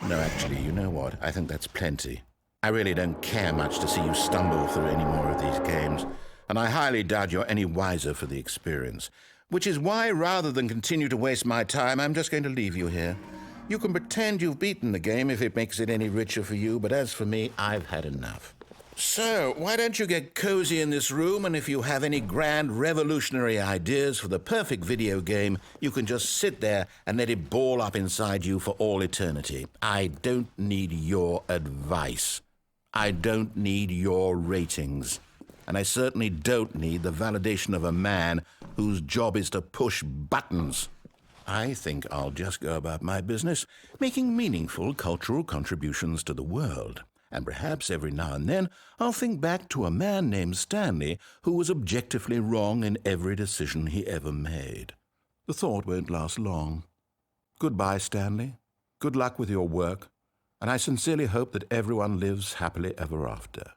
No, actually, you know what? I think that's plenty. I really don't care much to see you stumble through any more of these games, and I highly doubt you're any wiser for the experience. Which is why, rather than continue to waste my time, I'm just going to leave you here. You can pretend you've beaten the game if it makes it any richer for you, but as for me, I've had enough. So, why don't you get cozy in this room, and if you have any grand revolutionary ideas for the perfect video game, you can just sit there and let it ball up inside you for all eternity. I don't need your advice. I don't need your ratings. And I certainly don't need the validation of a man whose job is to push buttons. I think I'll just go about my business, making meaningful cultural contributions to the world. And perhaps every now and then I'll think back to a man named Stanley who was objectively wrong in every decision he ever made. The thought won't last long. Goodbye, Stanley. Good luck with your work. And I sincerely hope that everyone lives happily ever after.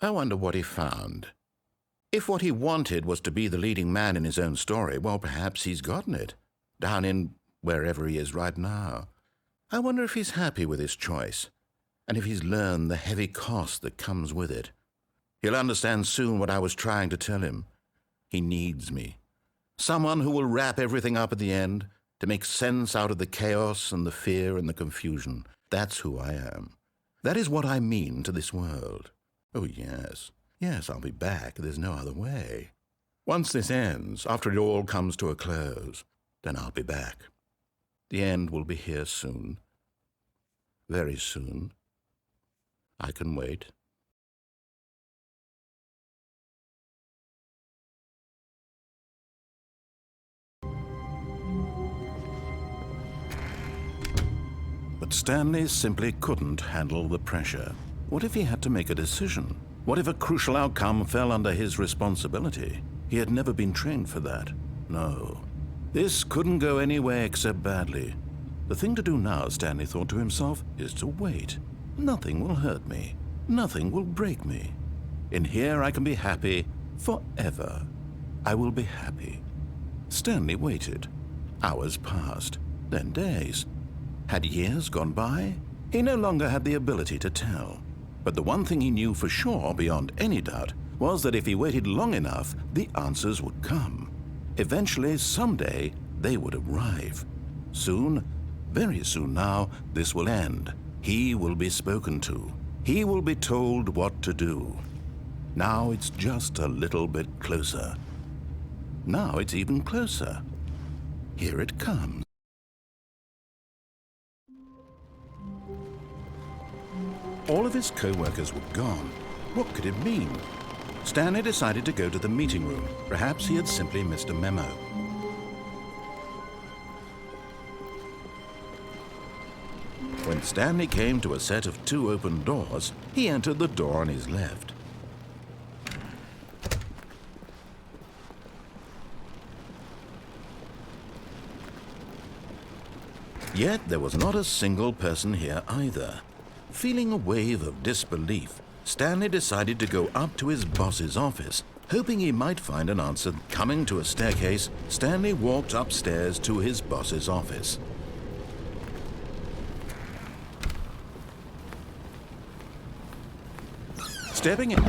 I wonder what he found. If what he wanted was to be the leading man in his own story, well, perhaps he's gotten it, down in wherever he is right now. I wonder if he's happy with his choice, and if he's learned the heavy cost that comes with it. He'll understand soon what I was trying to tell him. He needs me. Someone who will wrap everything up at the end, to make sense out of the chaos and the fear and the confusion. That's who I am. That is what I mean to this world. Oh, yes. Yes, I'll be back. There's no other way. Once this ends, after it all comes to a close, then I'll be back. The end will be here soon. Very soon. I can wait. But Stanley simply couldn't handle the pressure. What if he had to make a decision? What if a crucial outcome fell under his responsibility? He had never been trained for that. No. This couldn't go any way except badly. The thing to do now, Stanley thought to himself, is to wait. Nothing will hurt me. Nothing will break me. In here I can be happy forever. I will be happy. Stanley waited. Hours passed, then days. Had years gone by? He no longer had the ability to tell. But the one thing he knew for sure, beyond any doubt, was that if he waited long enough, the answers would come. Eventually, someday, they would arrive. Soon, very soon now, this will end. He will be spoken to. He will be told what to do. Now it's just a little bit closer. Now it's even closer. Here it comes. All of his co-workers were gone. What could it mean? Stanley decided to go to the meeting room. Perhaps he had simply missed a memo. When Stanley came to a set of 2 open doors, he entered the door on his left. Yet there was not a single person here either. Feeling a wave of disbelief, Stanley decided to go up to his boss's office, hoping he might find an answer. Coming to a staircase, Stanley walked upstairs to his boss's office. Stepping in.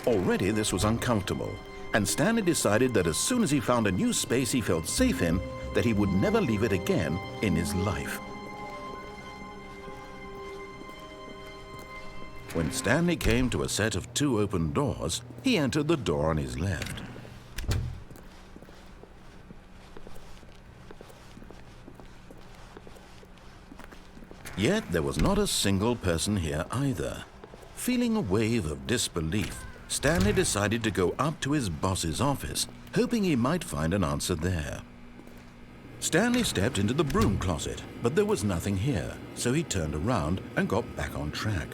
Already this was uncomfortable, and Stanley decided that as soon as he found a new space he felt safe in, that he would never leave it again in his life. When Stanley came to a set of 2 open doors, he entered the door on his left. Yet there was not a single person here either. Feeling a wave of disbelief, Stanley decided to go up to his boss's office, hoping he might find an answer there. Stanley stepped into the broom closet, but there was nothing here, so he turned around and got back on track.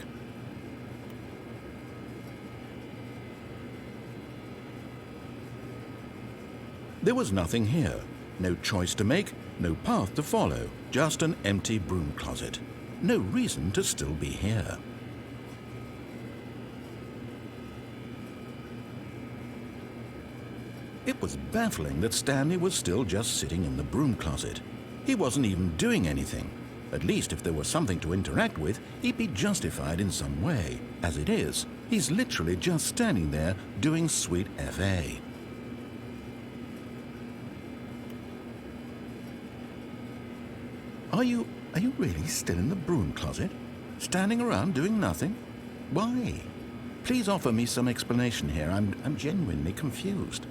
There was nothing here. No choice to make, no path to follow, just an empty broom closet. No reason to still be here. It was baffling that Stanley was still just sitting in the broom closet. He wasn't even doing anything. At least if there was something to interact with, he'd be justified in some way. As it is, he's literally just standing there doing sweet FA. Are you really still in the broom closet? Standing around doing nothing? Why? Please offer me some explanation here. I'm genuinely confused.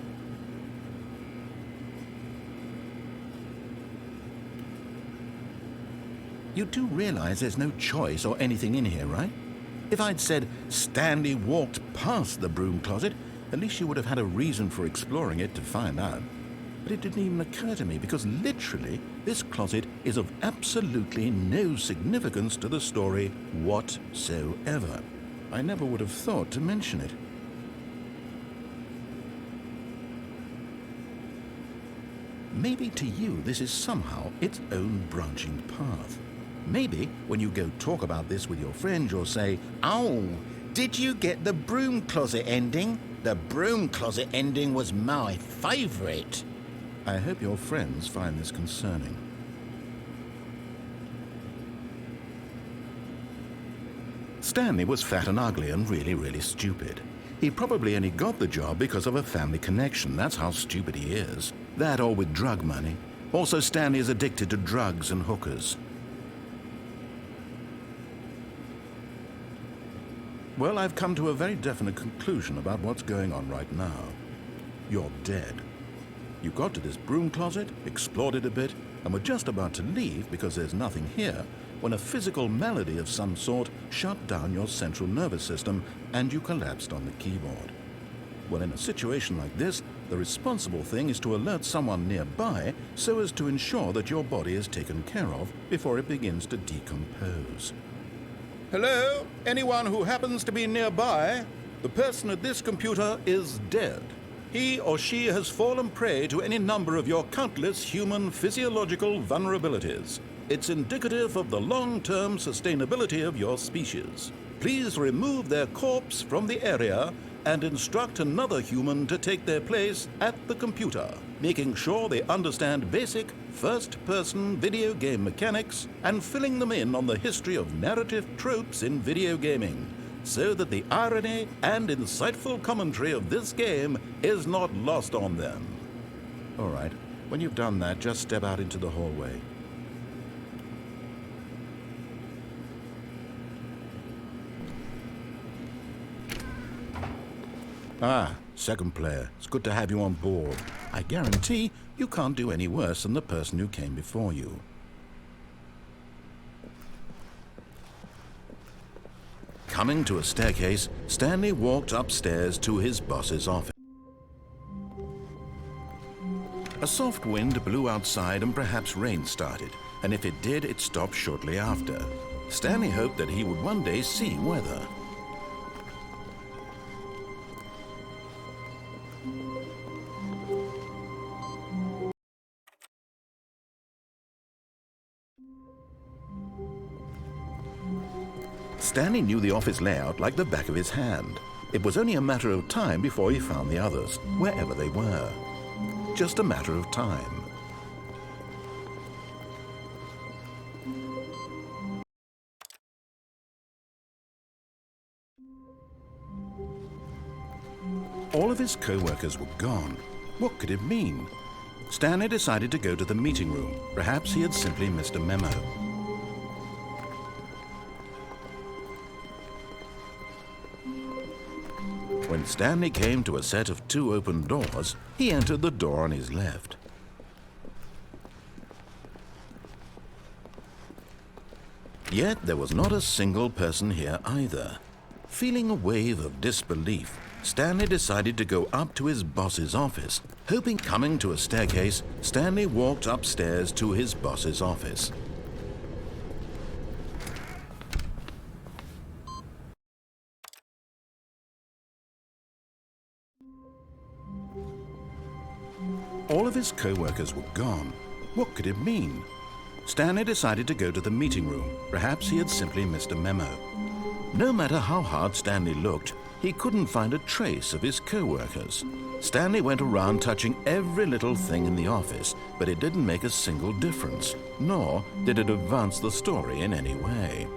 You do realize there's no choice or anything in here, right? If I'd said Stanley walked past the broom closet, at least you would have had a reason for exploring it to find out. But it didn't even occur to me because literally this closet is of absolutely no significance to the story whatsoever. I never would have thought to mention it. Maybe to you this is somehow its own branching path. Maybe when you go talk about this with your friends, you'll say, "Oh, did you get the broom closet ending? The broom closet ending was my favorite." I hope your friends find this concerning. Stanley was fat and ugly and really stupid. He probably only got the job because of a family connection. That's how stupid he is. That or with drug money. Also, Stanley is addicted to drugs and hookers. Well, I've come to a very definite conclusion about what's going on right now. You're dead. You got to this broom closet, explored it a bit, and were just about to leave because there's nothing here, when a physical malady of some sort shut down your central nervous system and you collapsed on the keyboard. Well, in a situation like this, the responsible thing is to alert someone nearby so as to ensure that your body is taken care of before it begins to decompose. Hello? Anyone who happens to be nearby? The person at this computer is dead. He or she has fallen prey to any number of your countless human physiological vulnerabilities. It's indicative of the long-term sustainability of your species. Please remove their corpse from the area and instruct another human to take their place at the computer, making sure they understand basic first-person video game mechanics and filling them in on the history of narrative tropes in video gaming, so that the irony and insightful commentary of this game is not lost on them. All right, when you've done that, just step out into the hallway. Ah, second player. It's good to have you on board. I guarantee you can't do any worse than the person who came before you. Coming to a staircase, Stanley walked upstairs to his boss's office. A soft wind blew outside and perhaps rain started, and if it did, it stopped shortly after. Stanley hoped that he would one day see weather. Stanley knew the office layout like the back of his hand. It was only a matter of time before he found the others, wherever they were. Just a matter of time. All of his co-workers were gone. What could it mean? Stanley decided to go to the meeting room. Perhaps he had simply missed a memo. When Stanley came to a set of 2 open doors, he entered the door on his left. Yet there was not a single person here either. Feeling a wave of disbelief, Stanley decided to go up to his boss's office. Coming to a staircase, Stanley walked upstairs to his boss's office. All of his co-workers were gone. What could it mean? Stanley decided to go to the meeting room. Perhaps he had simply missed a memo. No matter how hard Stanley looked, he couldn't find a trace of his co-workers. Stanley went around touching every little thing in the office, but it didn't make a single difference, nor did it advance the story in any way.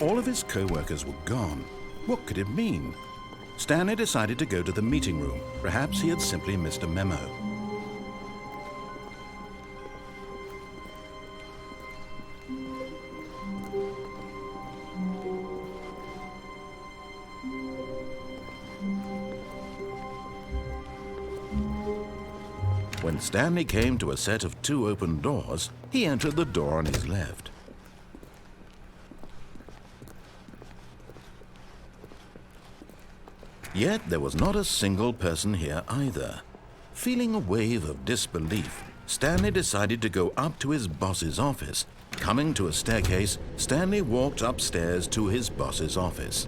All of his co-workers were gone. What could it mean? Stanley decided to go to the meeting room. Perhaps he had simply missed a memo. When Stanley came to a set of 2 open doors, he entered the door on his left. Yet there was not a single person here either. Feeling a wave of disbelief, Stanley decided to go up to his boss's office. Coming to a staircase, Stanley walked upstairs to his boss's office.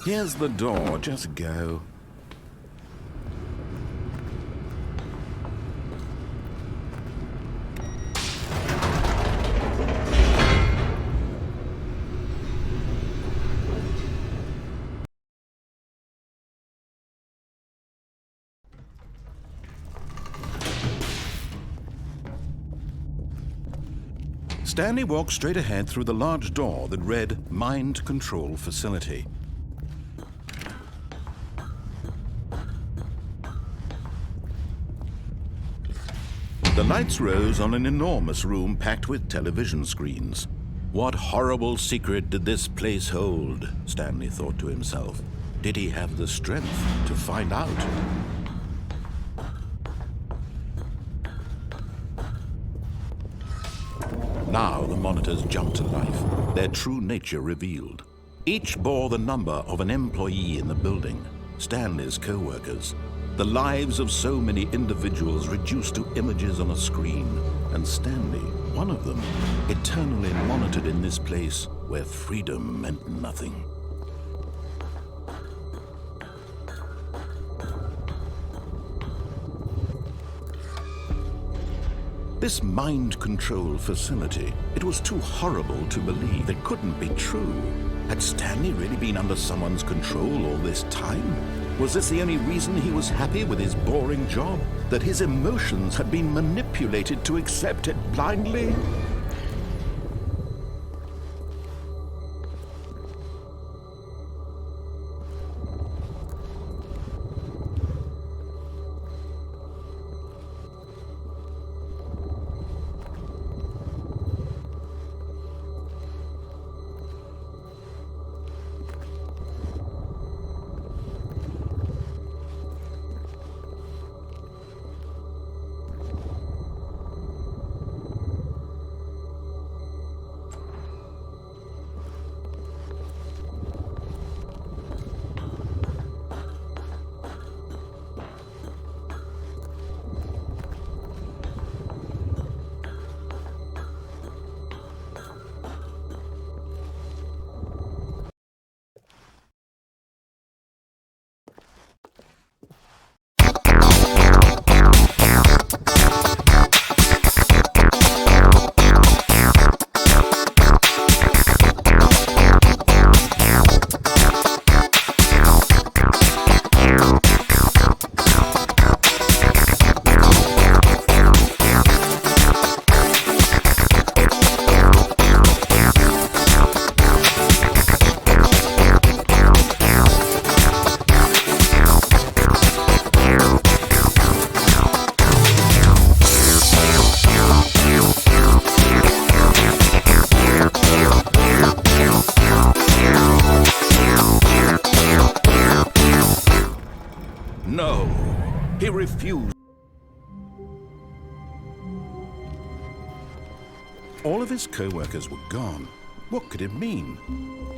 Here's the door, just go. Stanley walked straight ahead through the large door that read Mind Control Facility. The lights rose on an enormous room packed with television screens. What horrible secret did this place hold? Stanley thought to himself. Did he have the strength to find out? Now the monitors jumped to life, their true nature revealed. Each bore the number of an employee in the building, Stanley's co-workers. The lives of so many individuals reduced to images on a screen, and Stanley, one of them, eternally monitored in this place where freedom meant nothing. This mind control facility, it was too horrible to believe. It couldn't be true. Had Stanley really been under someone's control all this time? Was this the only reason he was happy with his boring job? That his emotions had been manipulated to accept it blindly? No, he refused. All of his co-workers were gone. What could it mean?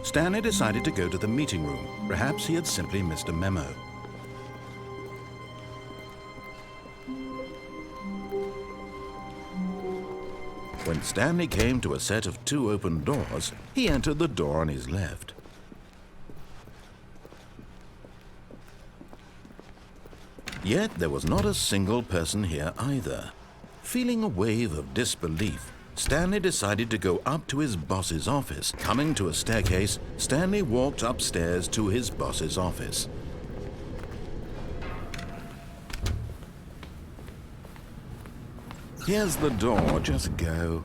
Stanley decided to go to the meeting room. Perhaps he had simply missed a memo. When Stanley came to a set of 2 open doors, he entered the door on his left. Yet there was not a single person here either. Feeling a wave of disbelief, Stanley decided to go up to his boss's office. Coming to a staircase, Stanley walked upstairs to his boss's office. Here's the door, just go.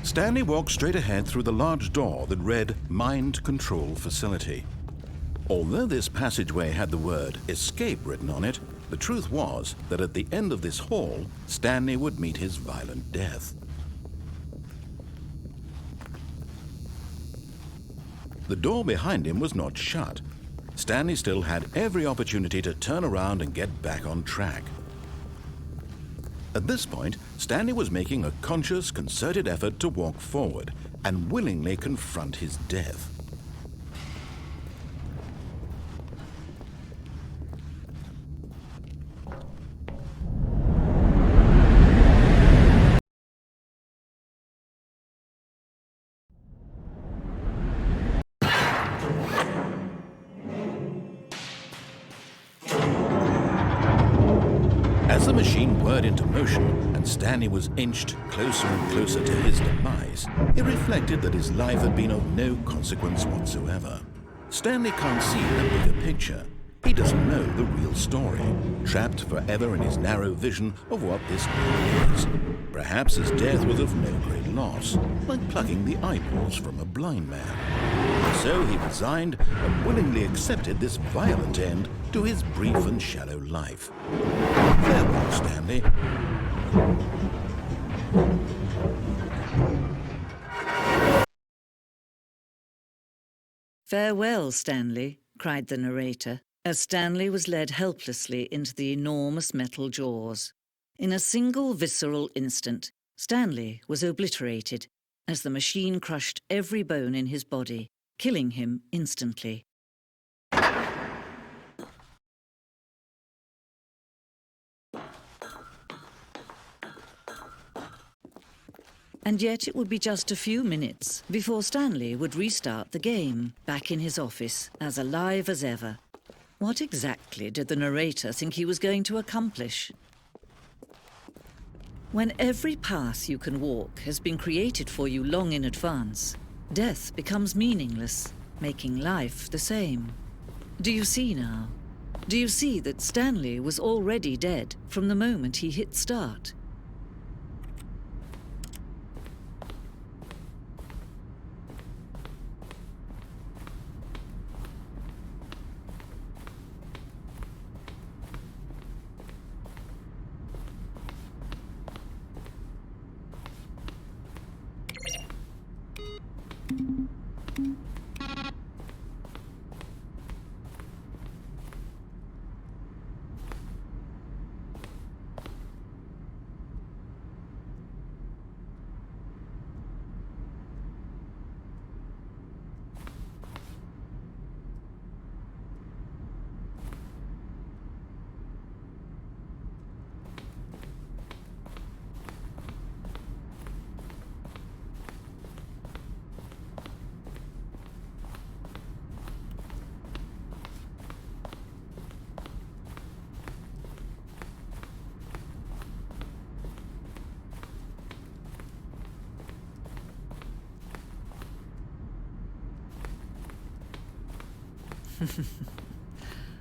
Stanley walked straight ahead through the large door that read Mind Control Facility. Although this passageway had the word Escape written on it, the truth was that at the end of this hall, Stanley would meet his violent death. The door behind him was not shut. Stanley still had every opportunity to turn around and get back on track. At this point, Stanley was making a conscious, concerted effort to walk forward and willingly confront his death. As the machine whirred into motion and Stanley was inched closer and closer to his demise, he reflected that his life had been of no consequence whatsoever. Stanley can't see the bigger picture. He doesn't know the real story, trapped forever in his narrow vision of what this world is. Perhaps his death was of no great loss, like plucking the eyeballs from a blind man. So he resigned and willingly accepted this violent end to his brief and shallow life. Farewell, Stanley. "Farewell, Stanley," cried the narrator, as Stanley was led helplessly into the enormous metal jaws. In a single visceral instant, Stanley was obliterated as the machine crushed every bone in his body, killing him instantly. And yet it would be just a few minutes before Stanley would restart the game, back in his office, as alive as ever. What exactly did the narrator think he was going to accomplish? When every path you can walk has been created for you long in advance, death becomes meaningless, making life the same. Do you see now? Do you see that Stanley was already dead from the moment he hit start?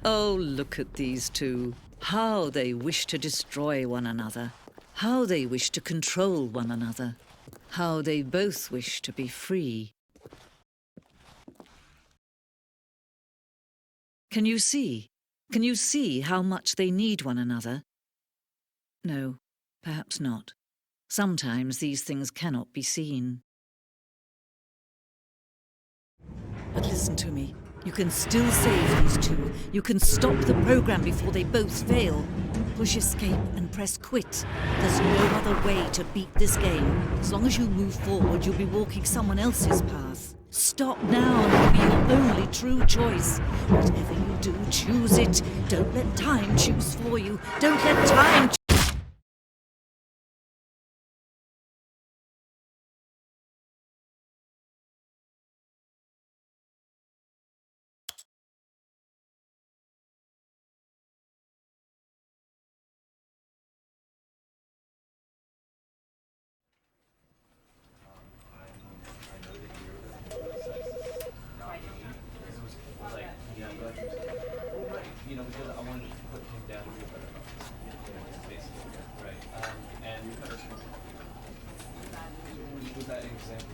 Oh, look at these two. How they wish to destroy one another. How they wish to control one another. How they both wish to be free. Can you see? Can you see how much they need one another? No, perhaps not. Sometimes these things cannot be seen. But listen to me. You can still save these two. You can stop the program before they both fail. Push escape and press quit. There's no other way to beat this game. As long as you move forward, you'll be walking someone else's path. Stop now and it'll be your only true choice. Whatever you do, choose it. Don't let time choose for you. Don't let time choose. Because I wanted to put him down basically, right? And was that example?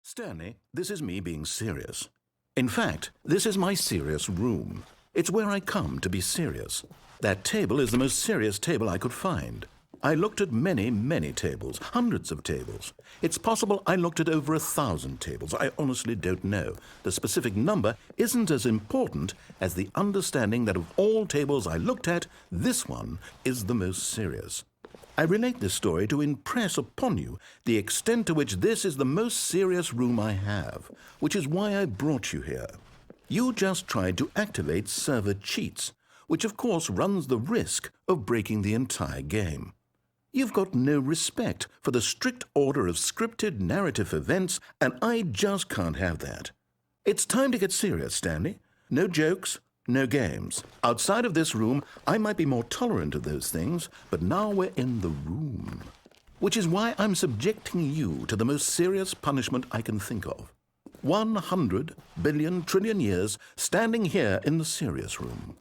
Stanley, this is me being serious. In fact, this is my serious room. It's where I come to be serious. That table is the most serious table I could find. I looked at many, many tables, hundreds of tables. It's possible I looked at over 1,000 tables. I honestly don't know. The specific number isn't as important as the understanding that of all tables I looked at, this one is the most serious. I relate this story to impress upon you the extent to which this is the most serious room I have, which is why I brought you here. You just tried to activate server cheats, which of course runs the risk of breaking the entire game. You've got no respect for the strict order of scripted narrative events, and I just can't have that. It's time to get serious, Stanley. No jokes, no games. Outside of this room, I might be more tolerant of those things, but now we're in the room. Which is why I'm subjecting you to the most serious punishment I can think of. 100 billion trillion years standing here in the serious room.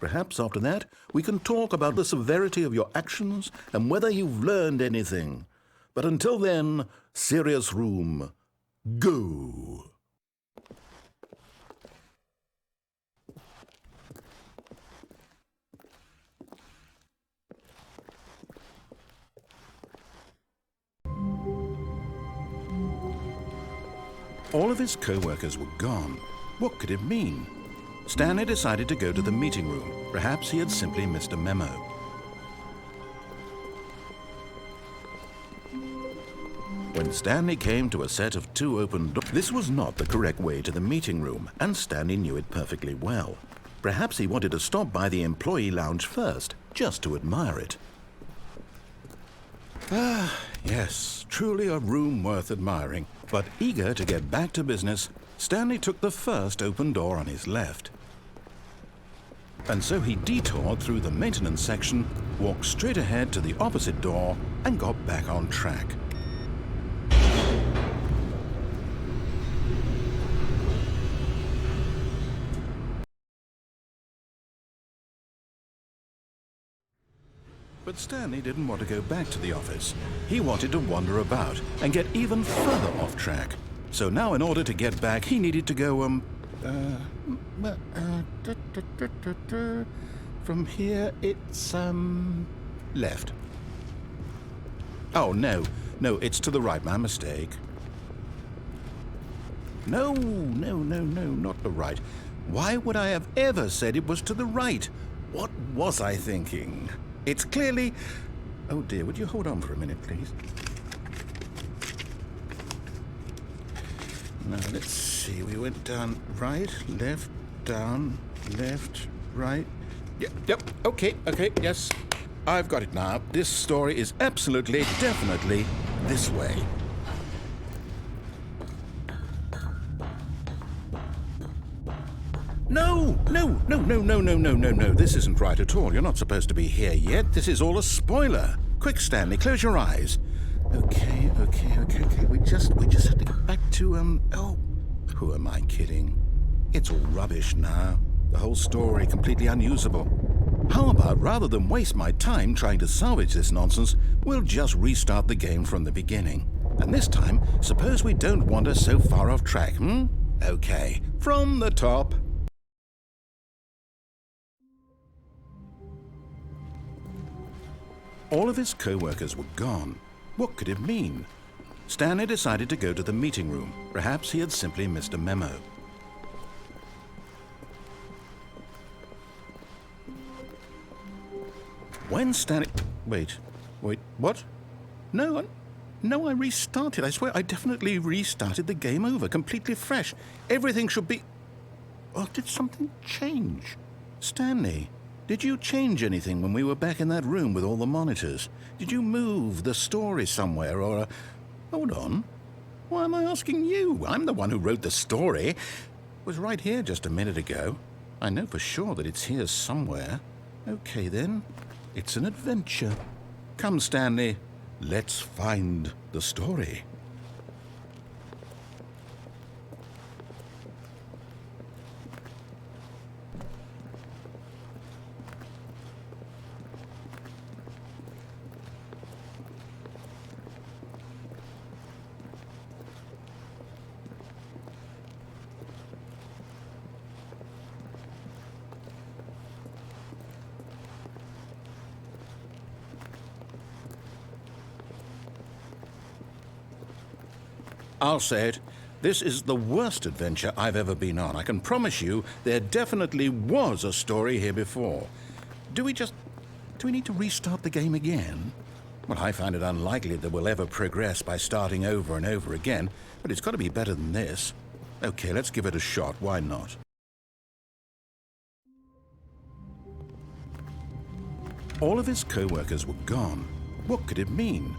Perhaps after that, we can talk about the severity of your actions and whether you've learned anything. But until then, serious room, go. All of his co-workers were gone. What could it mean? Stanley decided to go to the meeting room. Perhaps he had simply missed a memo. When Stanley came to a set of 2 open doors, this was not the correct way to the meeting room, and Stanley knew it perfectly well. Perhaps he wanted to stop by the employee lounge first, just to admire it. Ah, yes, truly a room worth admiring. But eager to get back to business, Stanley took the first open door on his left. And so he detoured through the maintenance section, walked straight ahead to the opposite door, and got back on track. But Stanley didn't want to go back to the office. He wanted to wander about and get even further off track. So now in order to get back, he needed to go, from here it's, left. Oh, no, it's to the right, my mistake. No, not the right. Why would I have ever said it was to the right? What was I thinking? It's clearly... Oh dear, would you hold on for a minute, please? Now, let's see. We went down right, left, down, left, right. Yep, okay, yes. I've got it now. This story is absolutely, definitely this way. No. This isn't right at all. You're not supposed to be here yet. This is all a spoiler. Quick, Stanley, close your eyes. Okay. We just have to get back to, oh, who am I kidding? It's all rubbish now. The whole story completely unusable. How about, rather than waste my time trying to salvage this nonsense, we'll just restart the game from the beginning. And this time, suppose we don't wander so far off track, Okay, from the top. All of his co-workers were gone. What could it mean? Stanley decided to go to the meeting room. Perhaps he had simply missed a memo. When Stanley... Wait, what? No, I restarted. I swear, I definitely restarted the game over, completely fresh. Everything should be... Oh, did something change? Stanley, did you change anything when we were back in that room with all the monitors? Did you move the story somewhere, or... Hold on. Why am I asking you? I'm the one who wrote the story. It was right here just a minute ago. I know for sure that it's here somewhere. Okay, then. It's an adventure. Come, Stanley. Let's find the story. I'll say it. This is the worst adventure I've ever been on. I can promise you there definitely was a story here before. Do we need to restart the game again? Well, I find it unlikely that we'll ever progress by starting over and over again, but it's got to be better than this. Okay, let's give it a shot. Why not? All of his co-workers were gone. What could it mean?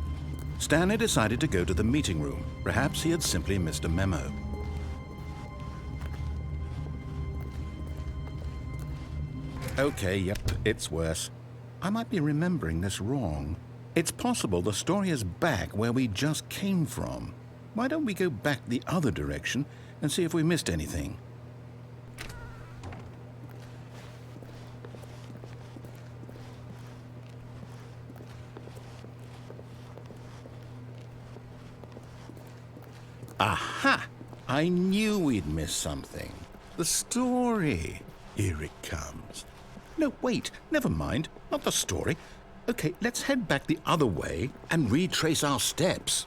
Stanley decided to go to the meeting room. Perhaps he had simply missed a memo. Okay, yep, it's worse. I might be remembering this wrong. It's possible the story is back where we just came from. Why don't we go back the other direction and see if we missed anything? Aha! I knew we'd miss something. The story. Here it comes. No, wait, never mind. Not the story. Okay, let's head back the other way and retrace our steps.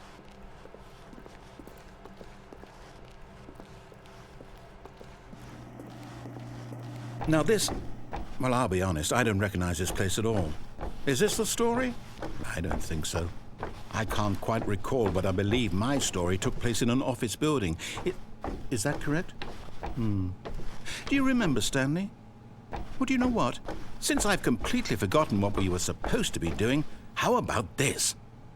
Now this... Well, I'll be honest, I don't recognize this place at all. Is this the story? I don't think so. I can't quite recall, but I believe my story took place in an office building. Is that correct? Do you remember, Stanley? Well, do you know what? Since I've completely forgotten what we were supposed to be doing, how about this?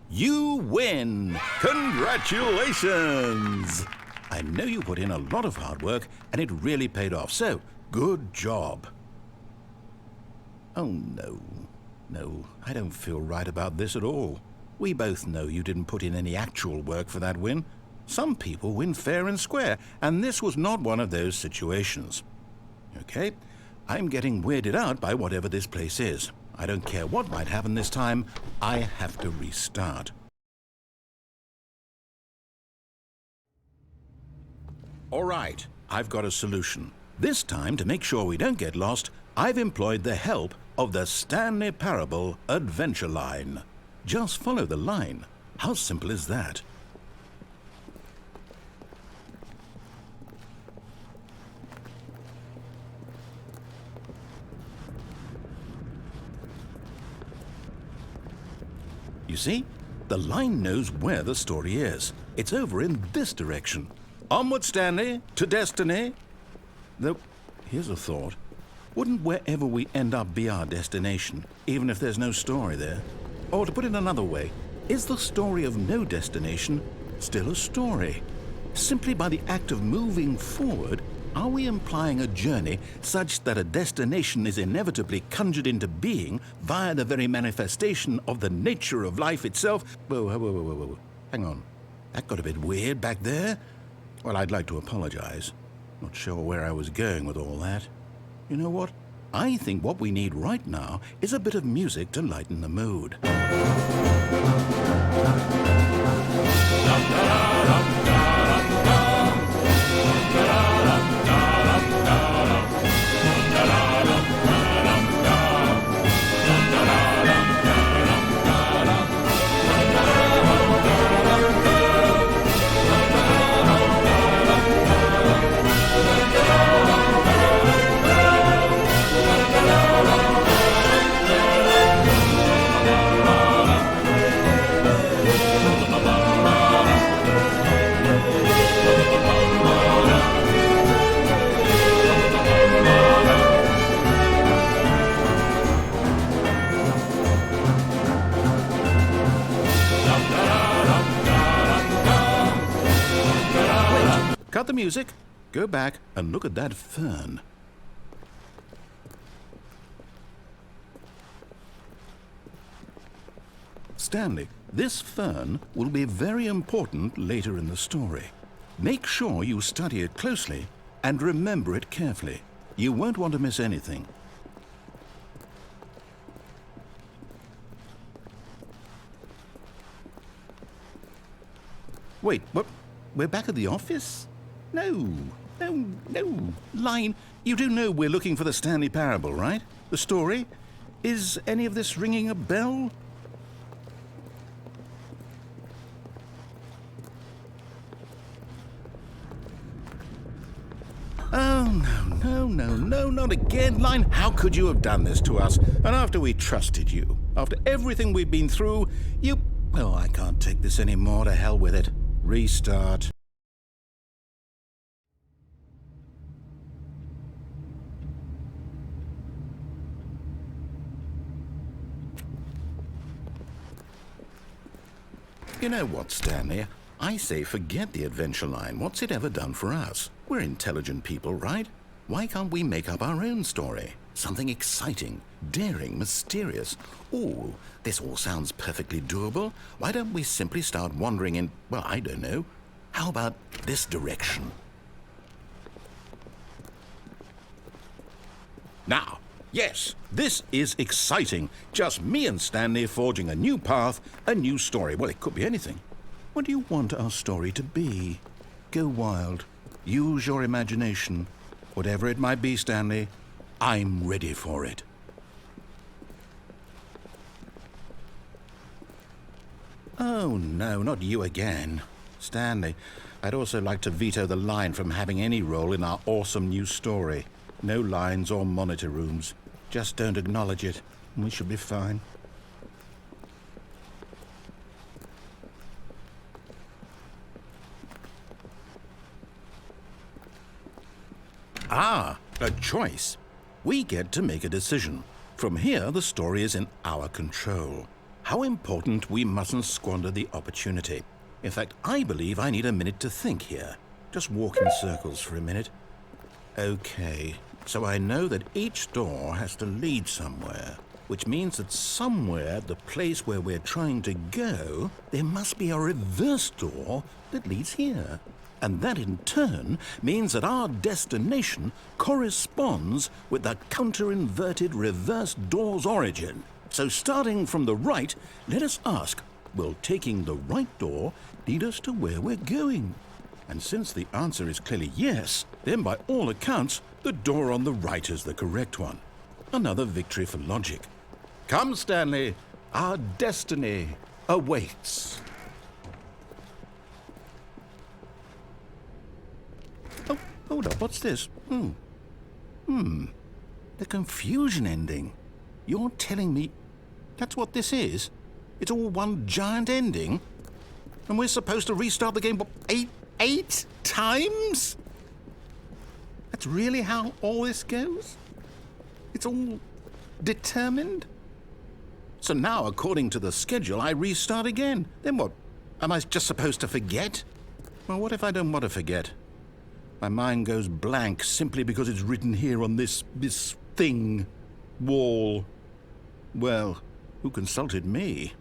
You win! Congratulations! I know you put in a lot of hard work, and it really paid off, so good job. Oh, no. No, I don't feel right about this at all. We both know you didn't put in any actual work for that win. Some people win fair and square, and this was not one of those situations. Okay, I'm getting weirded out by whatever this place is. I don't care what might happen this time. I have to restart. All right, I've got a solution. This time, to make sure we don't get lost, I've employed the help of the Stanley Parable Adventure Line. Just follow the line. How simple is that? You see? The line knows where the story is. It's over in this direction. Onward, Stanley, to destiny. Though, here's a thought. Wouldn't wherever we end up be our destination, even if there's no story there? Or to put it another way, is the story of no destination still a story? Simply by the act of moving forward, are we implying a journey such that a destination is inevitably conjured into being via the very manifestation of the nature of life itself? Whoa. Hang on. That got a bit weird back there. Well, I'd like to apologize. Not sure where I was going with all that. You know what? I think what we need right now is a bit of music to lighten the mood. Cut the music, go back and look at that fern. Stanley, this fern will be very important later in the story. Make sure you study it closely and remember it carefully. You won't want to miss anything. Wait, what? We're back at the office? No. Line, you do know we're looking for the Stanley Parable, right? The story? Is any of this ringing a bell? Oh, no, not again. Line, how could you have done this to us? And after we trusted you, after everything we've been through, you... Oh, I can't take this anymore. To hell with it. Restart. You know what, Stanley? I say forget the adventure line. What's it ever done for us? We're intelligent people, right? Why can't we make up our own story? Something exciting, daring, mysterious. Ooh, this all sounds perfectly doable. Why don't we simply start wandering in, well, I don't know. How about this direction? Now, yes, this is exciting. Just me and Stanley forging a new path, a new story. Well, it could be anything. What do you want our story to be? Go wild. Use your imagination. Whatever it might be, Stanley, I'm ready for it. Oh, no, not you again. Stanley, I'd also like to veto the line from having any role in our awesome new story. No lines or monitor rooms. Just don't acknowledge it, and we should be fine. Ah, a choice. We get to make a decision. From here, the story is in our control. How important we mustn't squander the opportunity. In fact, I believe I need a minute to think here. Just walk in circles for a minute. Okay, so I know that each door has to lead somewhere, which means that somewhere, the place where we're trying to go, there must be a reverse door that leads here. And that in turn means that our destination corresponds with the counter-inverted reverse door's origin. So starting from the right, let us ask, will taking the right door lead us to where we're going? And since the answer is clearly yes, then by all accounts, the door on the right is the correct one. Another victory for logic. Come, Stanley, our destiny awaits. Oh, hold up, what's this? The confusion ending. You're telling me that's what this is? It's all one giant ending? And we're supposed to restart the game, what, eight times? That's really how all this goes? It's all determined? So now, according to the schedule, I restart again. Then what? Am I just supposed to forget? Well, what if I don't want to forget? My mind goes blank simply because it's written here on this thing, wall. Well, who consulted me?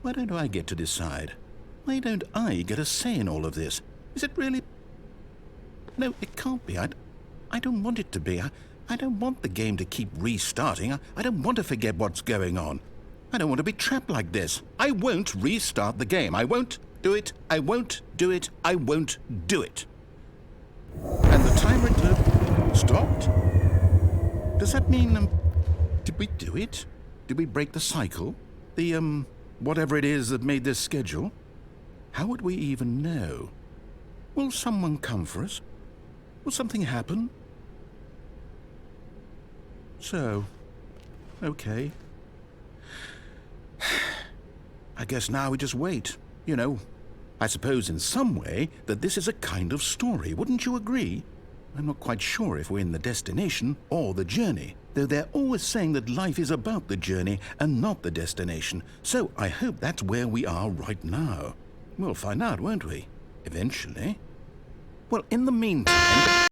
Why don't I get to decide? Why don't I get a say in all of this? Is it really? No, it can't be. I don't want it to be. I don't want the game to keep restarting. I don't want to forget what's going on. I don't want to be trapped like this. I won't restart the game. I won't do it. I won't do it. I won't do it. And the timer stopped? Does that mean, did we do it? Did we break the cycle? The, whatever it is that made this schedule? How would we even know? Will someone come for us? Will something happen? So, okay. I guess now we just wait, you know. I suppose in some way that this is a kind of story, wouldn't you agree? I'm not quite sure if we're in the destination or the journey, though they're always saying that life is about the journey and not the destination, so I hope that's where we are right now. We'll find out, won't we? Eventually. Well, in the meantime...